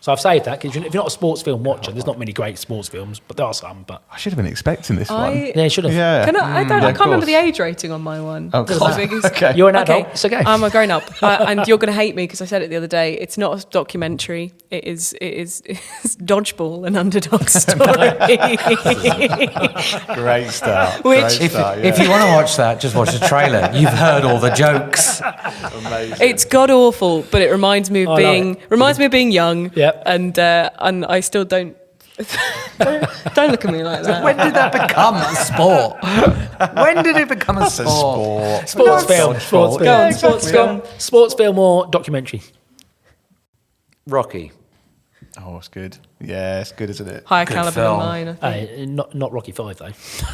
So I've saved that, because if you're not a sports film watcher, there's not many great sports films, but there are some. But I should have been expecting this one. Yeah, you should have. Yeah. I can't remember the age rating on my one. Oh, okay. You're an adult. It's okay. I'm a grown up, and you're going to hate me because I said it the other day. It's not a documentary. It's Dodgeball, an underdog story. Great start. If you want to watch that, just watch the trailer. You've heard all the jokes. Amazing. It's god awful, but it reminds me of being young. Yep. And I still don't. Don't look at me like that. When did that become a sport? When did it become a sport? Sports film. Sports film or documentary? Rocky. Oh, it's good. Yeah, it's good, isn't it? Higher Good caliber film. than mine, I think. Not Rocky 5 though.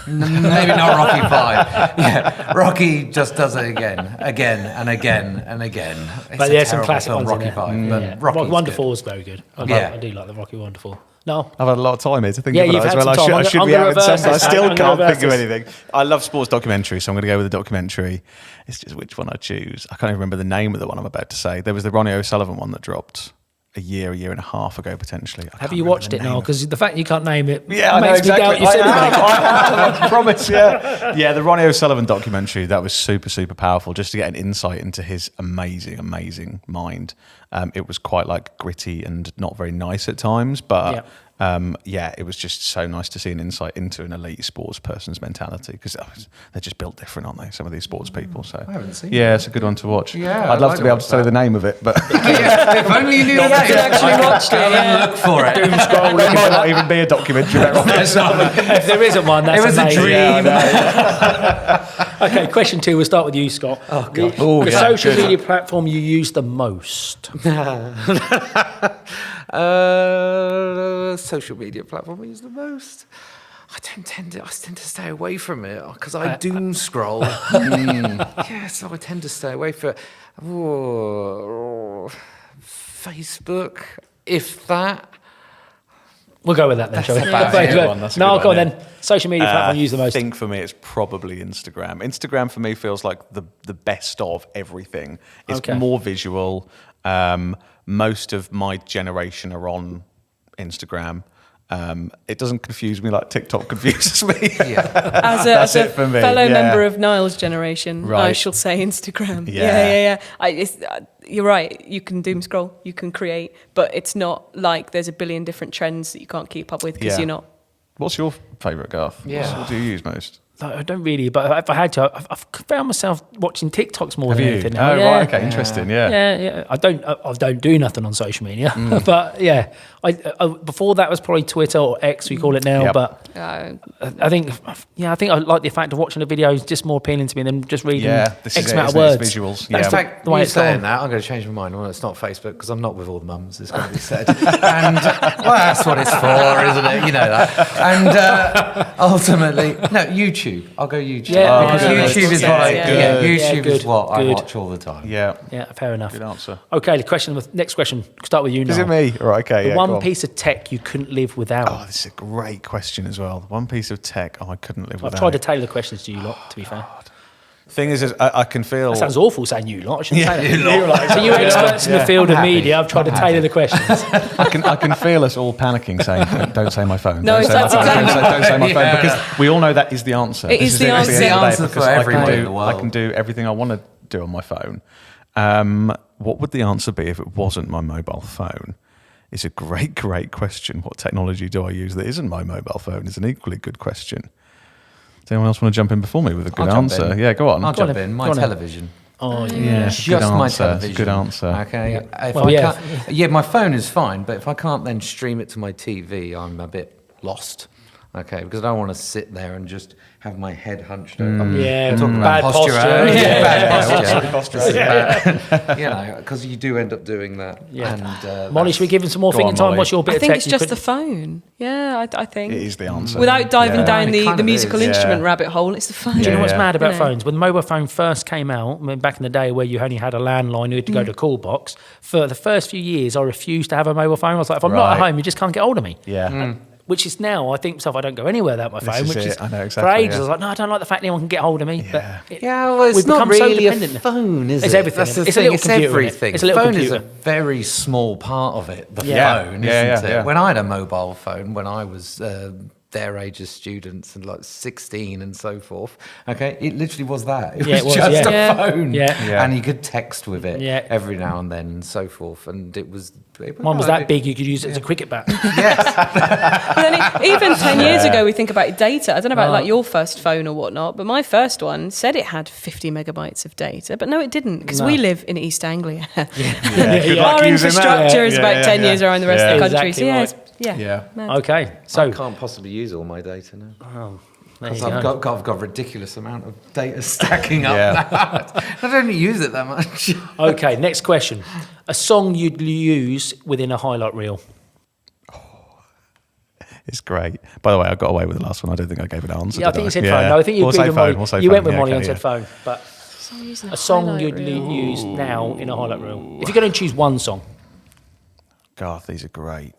Maybe not Rocky 5. Yeah, Rocky just does it again and again. It's But a there's some terrible classic film, ones Rocky in there. 5. But Rocky's Wonderful good. is very good. Yeah. I do like the Rocky Wonderful. No. I've had a lot of time here to think Yeah, about you've that as had well. some time. I should I'm be gonna having some, reverse but I this. still I'm gonna can't think of reverse anything. I love sports documentaries, so I'm going to go with the documentary. It's just which one I choose. I can't even remember the name of the one I'm about to say. There was the Ronnie O'Sullivan one that dropped a year and a half ago, potentially. Have you watched it now? Because the fact you can't name it Yeah, I know makes me exactly. doubt you've seen it. I promise, yeah. Yeah, the Ronnie O'Sullivan documentary, that was super, super powerful, just to get an insight into his amazing, amazing mind. It was quite gritty and not very nice at times, but it was just so nice to see an insight into an elite sports person's mentality, because they're just built different, aren't they? Some of these sports people. So I haven't seen it's a good one to watch. Yeah, I'd love to be able to tell you the name of it, but if only you knew that. actually watched it. Yeah. Look for it. Doom scroll. there might not even be a documentary. If there isn't one, that's It was a amazing. dream. Okay, question 2. We'll start with you, Scott. Oh, God. The social media platform you use the most. Social media platform I use the most. I tend to stay away from it because I doom scroll. So I tend to stay away from it. Facebook, if that. We'll go with that then, shall we? That's a good one, that's a No, good go on one, then. Social media platform you use the most. I think for me it's probably Instagram. Instagram for me feels like the best of everything. It's Okay. more visual. Most of my generation are on Instagram. It doesn't confuse me like TikTok confuses me. As a it for me, fellow yeah. member of Niall's generation, I Right. shall say Instagram. Yeah. You're right. You can doom scroll, you can create, but it's not like there's a billion different trends that you can't keep up with because Yeah. you're not. What's your favourite, Garth? Yeah. What do you use most? No, I don't really, but if I had to, I've found myself watching TikToks more Have than you? anything. Oh, now. Yeah. right, okay, interesting, yeah. Yeah. I don't do nothing on social media, but yeah, I before that was probably Twitter or X, we call it now. Yep. But I think I like the fact of watching the videos just more appealing to me than just reading This X is amount it, of isn't it? words. It's visuals. That's In fact, the way you it's saying gone. that, I'm going to change my mind. Well, it's not Facebook because I'm not with all the mums. It's got to be said, and that's what it's for, isn't it? You know that. And ultimately, no, YouTube. I'll go YouTube Yeah, because good. YouTube is what I Yeah, do. yeah, YouTube good, is what I good. watch all the time. Yeah. Yeah, fair enough. Good answer. Okay, next question. Start with you now. Is it me? Right, okay. The yeah, one go on. piece of tech you couldn't live without. Oh, this is a great question as well. One piece of tech I couldn't live I've without. tried to tailor the questions to you lot, to be fair. Thing is I can feel. That sounds awful saying you lot. I shouldn't say that. you lot. So you experts in the field I'm of happy. media, I've tried to tailor the questions. I can feel us all panicking, saying, "Don't say my phone." No, don't say that's my phone. exactly- Don't say my phone, Yeah. because we all know that is the answer. It This is the at answer. end of The day, answer because for I can everyone do- in the world. I can do everything I want to do on my phone. What would the answer be if it wasn't my mobile phone? It's a great question. What technology do I use that isn't my mobile phone? Is an equally good question. Does anyone else want to jump in before me with a good I'll jump answer? in. Yeah, go on. I'll Go on jump then. in. Go My on then. television. Oh, Yeah, Just good my answer. television. Good answer. Okay. If Well, I yeah. can't, my phone is fine, but if I can't then stream it to my TV, I'm a bit lost. Okay, because I don't want to sit there and just have my head hunched over. Yeah, Talking about bad posture. posture. Yeah, Yeah. bad posture. You know, because you do end up doing that. Yeah. And, Molly, should we give him some more Go thinking on, time? Molly. What's your bit I of think tech it's you just the couldn't- phone. Yeah, I think. It is the answer. Without diving Yeah. down It the kind of musical is, instrument yeah. rabbit hole, it's the phone. Do you know what's Yeah. mad about You know. phones? When the mobile phone first came out, I mean, back in the day where you only had a landline, you had to go to a call box, for the first few years, I refused to have a mobile phone. I was like, if I'm not at Right. home, you just can't get hold of me. Yeah. Which is now, I think myself, I don't go anywhere without my phone. is Which it. is I know for exactly, ages, yeah. I was like, no, I don't like the fact anyone can get hold of me. Yeah. But Yeah, well, it's we've not become so really a dependent. phone, is It's it? everything. That's the It's a thing. little It's computer, isn't it? everything. It's a little phone computer. is a very small part of it. The Yeah. phone, Yeah, isn't it? yeah. When I had a mobile phone, when I was their age as students and like 16 and so forth, okay, it literally was that. It Yeah, was it was, just yeah. a Yeah. phone. Yeah. Yeah. And you could text with it Yeah. every now and then and so forth. And it was... mine was that big, you could use it as a cricket bat. But then even 10 years ago, we think about data. I don't know about like your first phone or whatnot, but my first one said it had 50 megabytes of data. But no, it didn't, because No. we live in East Anglia. Good Yeah. luck Our using that. infrastructure is Yeah, about yeah, 10 yeah. years around the rest Yeah. of the country. Exactly So right. Yeah. mad. Okay, I so can't possibly use all my data now. there you I've go. got a ridiculous amount of data stacking up Yeah. now. I don't use it that much. Okay, next question. A song you'd use within a highlight reel. It's great. By the way, I got away with the last one. I don't think I gave an answer. Yeah, I did think you said Yeah. phone. No, I think you We'll agreed say with phone. Molly. We'll say You phone. went with Yeah, Molly okay, and said yeah. phone. But So I'm using a song highlight you'd reel. use now in a highlight reel. If you're going to choose one song. God, these are great.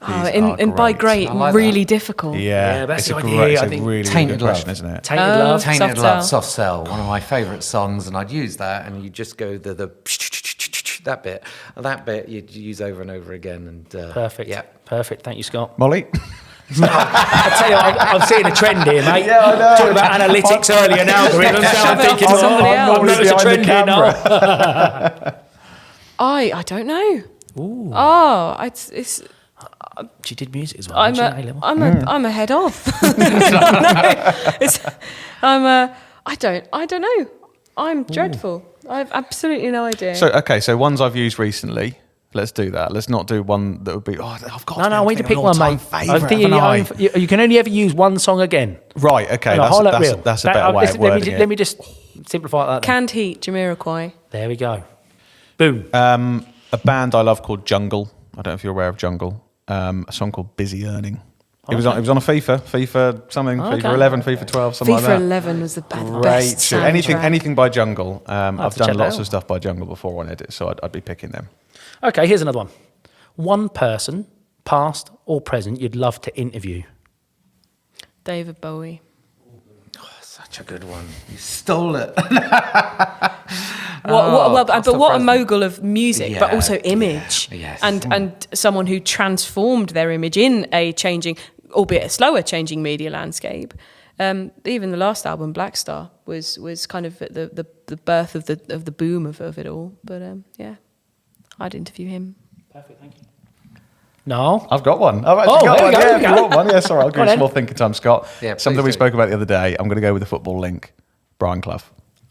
Oh, These and are by great. great, I like really that. difficult. Yeah, that's it's the a idea, great, it's I a think. really, really Tainted good question, Love. isn't it? Tainted Oh, Love. Soft Tainted Cell. Love, Soft Cell, one of my favourite songs, and I'd use that, and you just go that bit you'd use over and over again, and Perfect. Yeah, Perfect. Thank you, Scott. Molly? I tell you, I'm seeing a trend here, mate. Yeah, I know. Talking about analytics earlier and algorithms. Now I'm thinking, Somebody else. I've noticed a trend here now. I don't know. Oh, it's She did music as well. didn't she, A-level? I'm a head of. I don't know. I'm dreadful. I have absolutely no idea. So ones I've used recently. Let's do that. Let's not do one that would be. I've got. No, we need to pick one, mate. I think you can only ever use one song again. Right. Okay. No, That's a better way of wording it. Let me just simplify that. Canned Heat, Jamiroquai. There we go. Boom. A band I love called Jungle. I don't know if you're aware of Jungle. A song called Busy Earning. It was on a FIFA something, FIFA 11, FIFA 12, something like that. FIFA 11 was the best soundtrack. Anything by Jungle. I've done lots out. of stuff by Jungle before on Edit, so I'd be picking them. Okay, here's another one. One person, past or present, you'd love to interview. David Bowie. Such a good one. You stole it. What a mogul of music, but also image. Yes. And someone who transformed their image in a changing, albeit a slower changing media landscape. Even the last album, Black Star, was kind of at the birth of the boom of it all. But I'd interview him. Perfect, thank you. No, I've got one. I've actually got one. Yeah, you got one. Yeah, sorry. I'll give you some more thinking time, Scott. Yeah, something we do. spoke about the other day. I'm going to go with the football link. Brian Clough.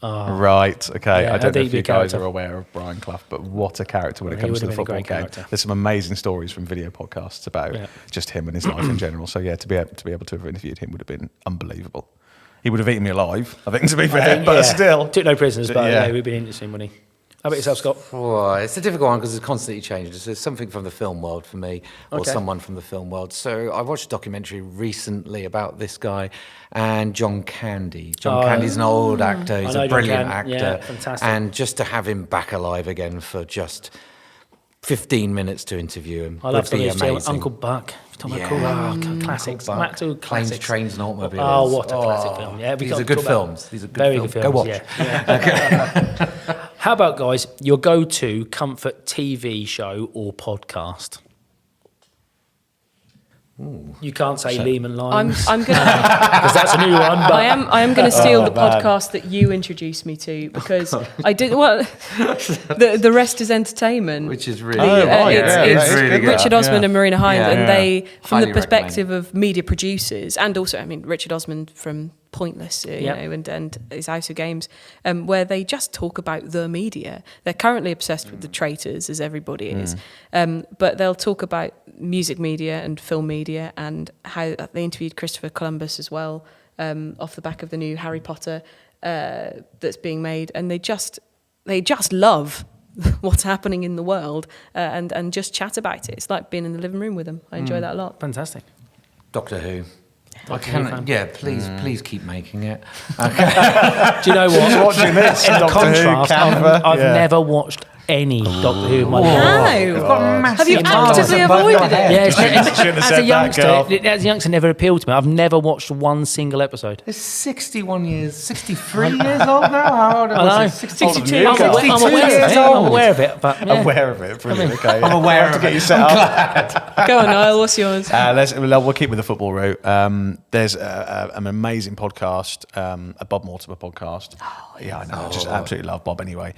Oh. Right. Okay. Yeah, I don't know if you deep guys character. are aware of Brian Clough, but what a character when it He comes to would the have been a football great game. character. There's some amazing stories from video podcasts about just him and his life in general. So yeah, to be able to have interviewed him would have been unbelievable. He would have eaten me alive, I think, to be fair, but still. Took no prisoners, but Yeah. we've been interesting, wouldn't he? How about yourself, Scott? Oh, it's a difficult one because it's constantly changing. It's something from the film world for me, or Okay. someone from the film world. So I watched a documentary recently about this guy and John Candy. John Candy's an old actor. He's know a John brilliant Candy. actor. Yeah, fantastic. And just to have him back alive again for just 15 minutes to interview him I love would some be of his amazing. Uncle Buck. Talking Yeah. about cool classics. Uncle Buck. Absolute Planes, classics. Trains and Automobiles. Oh, what a classic film. Yeah, These are good films. These are good Very films. good films. Go watch. Yeah. How about, guys, your go-to comfort TV show or podcast? You can't say Leman Lines I'm gonna. because that's a new one. But I am going to steal the podcast that you introduced me to because I did. Well, the rest is entertainment. Which is really it's really good. Richard Osman and Marina Hines, Yeah. and they, from Highly the perspective of media producers, and also, I mean, Richard Osman from Pointless, you know, and his House of Games, where they just talk about the media. They're currently obsessed with the traitors, as everybody is, but they'll talk about music media and film media, and how they interviewed Christopher Columbus as well, off the back of the new Harry Potter that's being made, and they just love what's happening in the world, and just chat about it. It's like being in the living room with them. I enjoy that a lot. fantastic. Doctor Who. Doctor Who fan. Please keep making it. Do you know what? Watching this, In Doctor Who, contrast, Canva. I've never watched any Doctor Who in my life. No. Have you actively avoided it? Yeah, it's, Shouldn't have as said a that, youngster, girl. as a youngster, never appealed to me. I've never watched one single episode. It's 61 years, 63 years old now? How old I know. was it? 62 you, I'm Carl. aware, I'm 62 aware of years it. old. I'm aware of it, but yeah. Aware of it. Brilliant. Okay. I'm aware I'll have to of get it. you set up. Go on, Niall. What's yours? We'll keep with the football route. There's an amazing podcast, a Bob Mortimer podcast. Yeah, I know. I just absolutely love Bob anyway.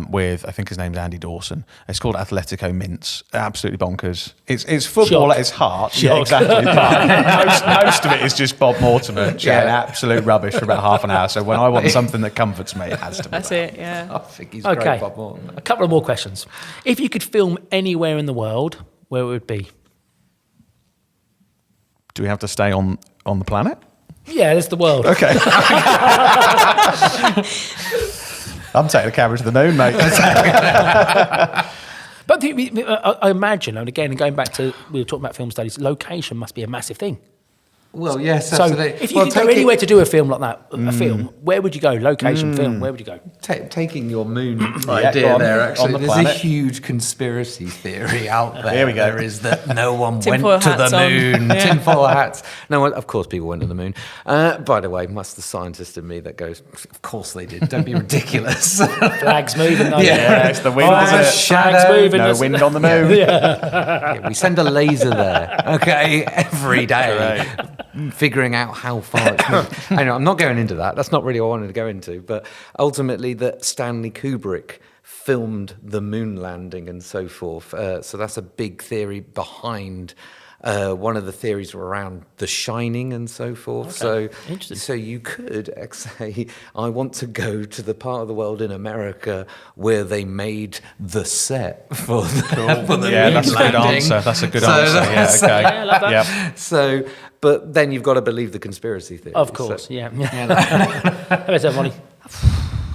With, I think his name's Andy Dawson. It's called Atletico Mints. Absolutely bonkers. It's football Shock. at its heart. Shock. Yeah, exactly. But most of it is just Bob Mortimer chatting absolute rubbish for about half an hour. So when I want something that comforts me, it has to be That's that. it. Yeah. I think he's Okay. great, Bob Mortimer. A couple of more questions. If you could film anywhere in the world, where would it be? Do we have to stay on the planet? Yeah, it's the world. Okay. I'm taking the camera to the moon, mate. But I imagine, and again, going back to, we were talking about film studies, location must be a massive thing. Well, yes, So absolutely. if you could go anywhere to do a film like that, a film, where would you go? Location film, where would you go? Taking your moon go idea on. there, On actually, the there's planet. a huge conspiracy theory out there. Here we go. There is that no one went Tinfoil to the hats on. moon. Yeah. Tinfoil hats. No, of course people went to the moon. By the way, that's the scientist in me that goes, of course they did. Don't be ridiculous. Flags moving, though. Yeah, it's the wind, Flags, isn't it? flags Shadow. moving. No that's- wind on the moon. Yeah, we send a laser there, okay, every day, figuring out how far it's moved. I know, I'm not going into that. That's not really what I wanted to go into. But ultimately, that Stanley Kubrick filmed the moon landing and so forth. So that's a big theory behind. One of the theories were around The Shining and so forth. Okay. Interesting. So you could say, I want to go to the part of the world in America where they made the set for the, for the moon that's a good landing. answer. That's a good answer. Yeah, okay. Yeah, I love that. Yep. So, but then you've got to believe the conspiracy theory. Of course, So, yeah. How is that, Molly?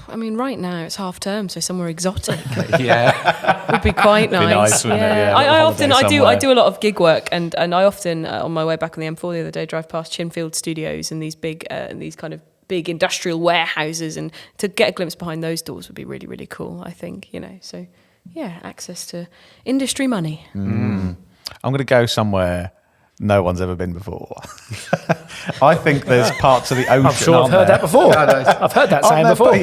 I mean, right now it's half term, so somewhere exotic yeah. would be quite nice. nice, wouldn't it? Yeah, a I little often holiday I somewhere. do a lot of gig work, and I often on my way back on the M4 the other day drive past Chinfield Studios and these big these kind of big industrial warehouses, and to get a glimpse behind those doors would be really, really cool. I think, so yeah, access to industry money. I'm going to go somewhere no one's ever been before. I think there's parts of the ocean. I'm sure I've heard that before. I've heard that saying before.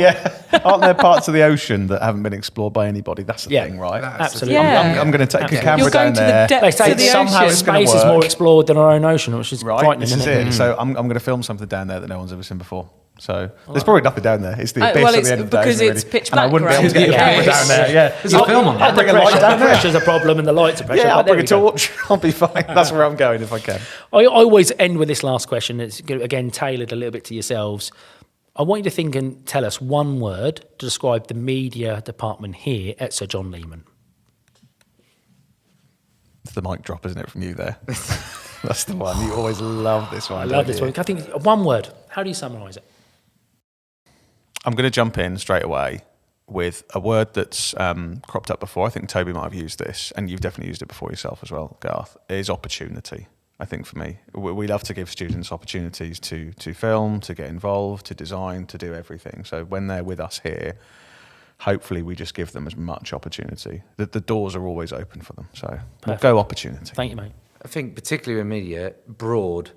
Aren't there parts of the ocean that haven't been explored by anybody? That's the thing, right? Absolutely. Yeah. I'm going to take a camera You're going down to the there. depths They say of the somehow ocean. it's gonna space is work. more explored than our own ocean, which is Right, frightening, this is isn't it. So I'm going to film something down there that no one's ever seen before. So there's probably nothing down there. It's the abyss well, at it's the end of the day. because isn't it, it's really? pitch And I black, wouldn't be able to right? get a camera down there. Yeah, There's a film on that. I'll bring a light. The pressure's a problem and the lights are pressure. Yeah, but I'll there bring a we go. torch. I'll be fine. That's where I'm going if I can. I always end with this last question. It's again tailored a little bit to yourselves. I want you to think and tell us one word to describe the media department here at Sir John Leman. It's the mic drop, isn't it, from you there? That's the one. You always love this one. I don't love this you? one. I think one word. How do you summarise it? I'm going to jump in straight away with a word that's cropped up before. I think Toby might have used this, and you've definitely used it before yourself as well, Garth. It is opportunity, I think, for me. We love to give students opportunities to film, to get involved, to design, to do everything. So when they're with us here, hopefully we just give them as much opportunity. The doors are always open for them. So we'll go opportunity. Thank you, mate. I think particularly in media, broad.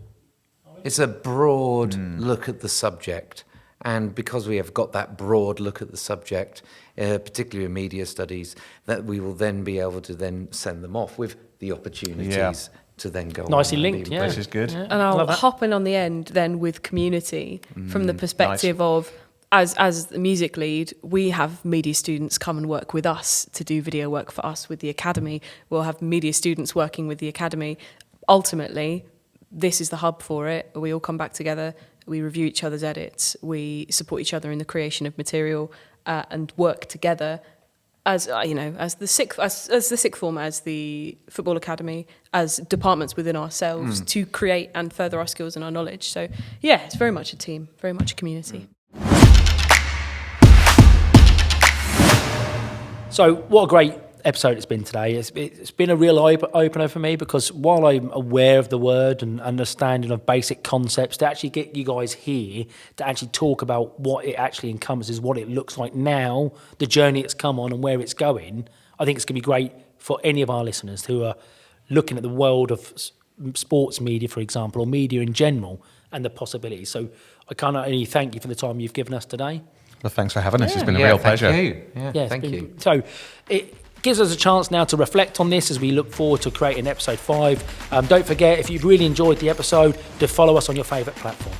It's a broad look at the subject. And because we have got that broad look at the subject, particularly in media studies, that we will then be able to then send them off with the opportunities to then go Nicely on and linked, be- yeah. This is good. And I'll Love that. hop in on the end then with community from the perspective of, as the music lead, we have media students come and work with us to do video work for us with the academy. We'll have media students working with the academy. Ultimately, this is the hub for it. We all come back together, we review each other's edits, we support each other in the creation of material, and work together as as the sixth form, as the football academy, as departments within ourselves to create and further our skills and our knowledge. So yeah, it's very much a team, very much a community. So what a great episode it's been today. It's been a real eye-opener for me, because while I'm aware of the word and understanding of basic concepts, to actually get you guys here to actually talk about what it actually encompasses, what it looks like now, the journey it's come on and where it's going, I think it's going to be great for any of our listeners who are looking at the world of sports media, for example, or media in general, and the possibilities. So I can't only thank you for the time you've given us today. Well, thanks for having us. It's been a real pleasure. Thank you. Yeah, Yeah, it's thank been- you. So it gives us a chance now to reflect on this as we look forward to creating episode 5. Don't forget, if you've really enjoyed the episode, to follow us on your favourite platform.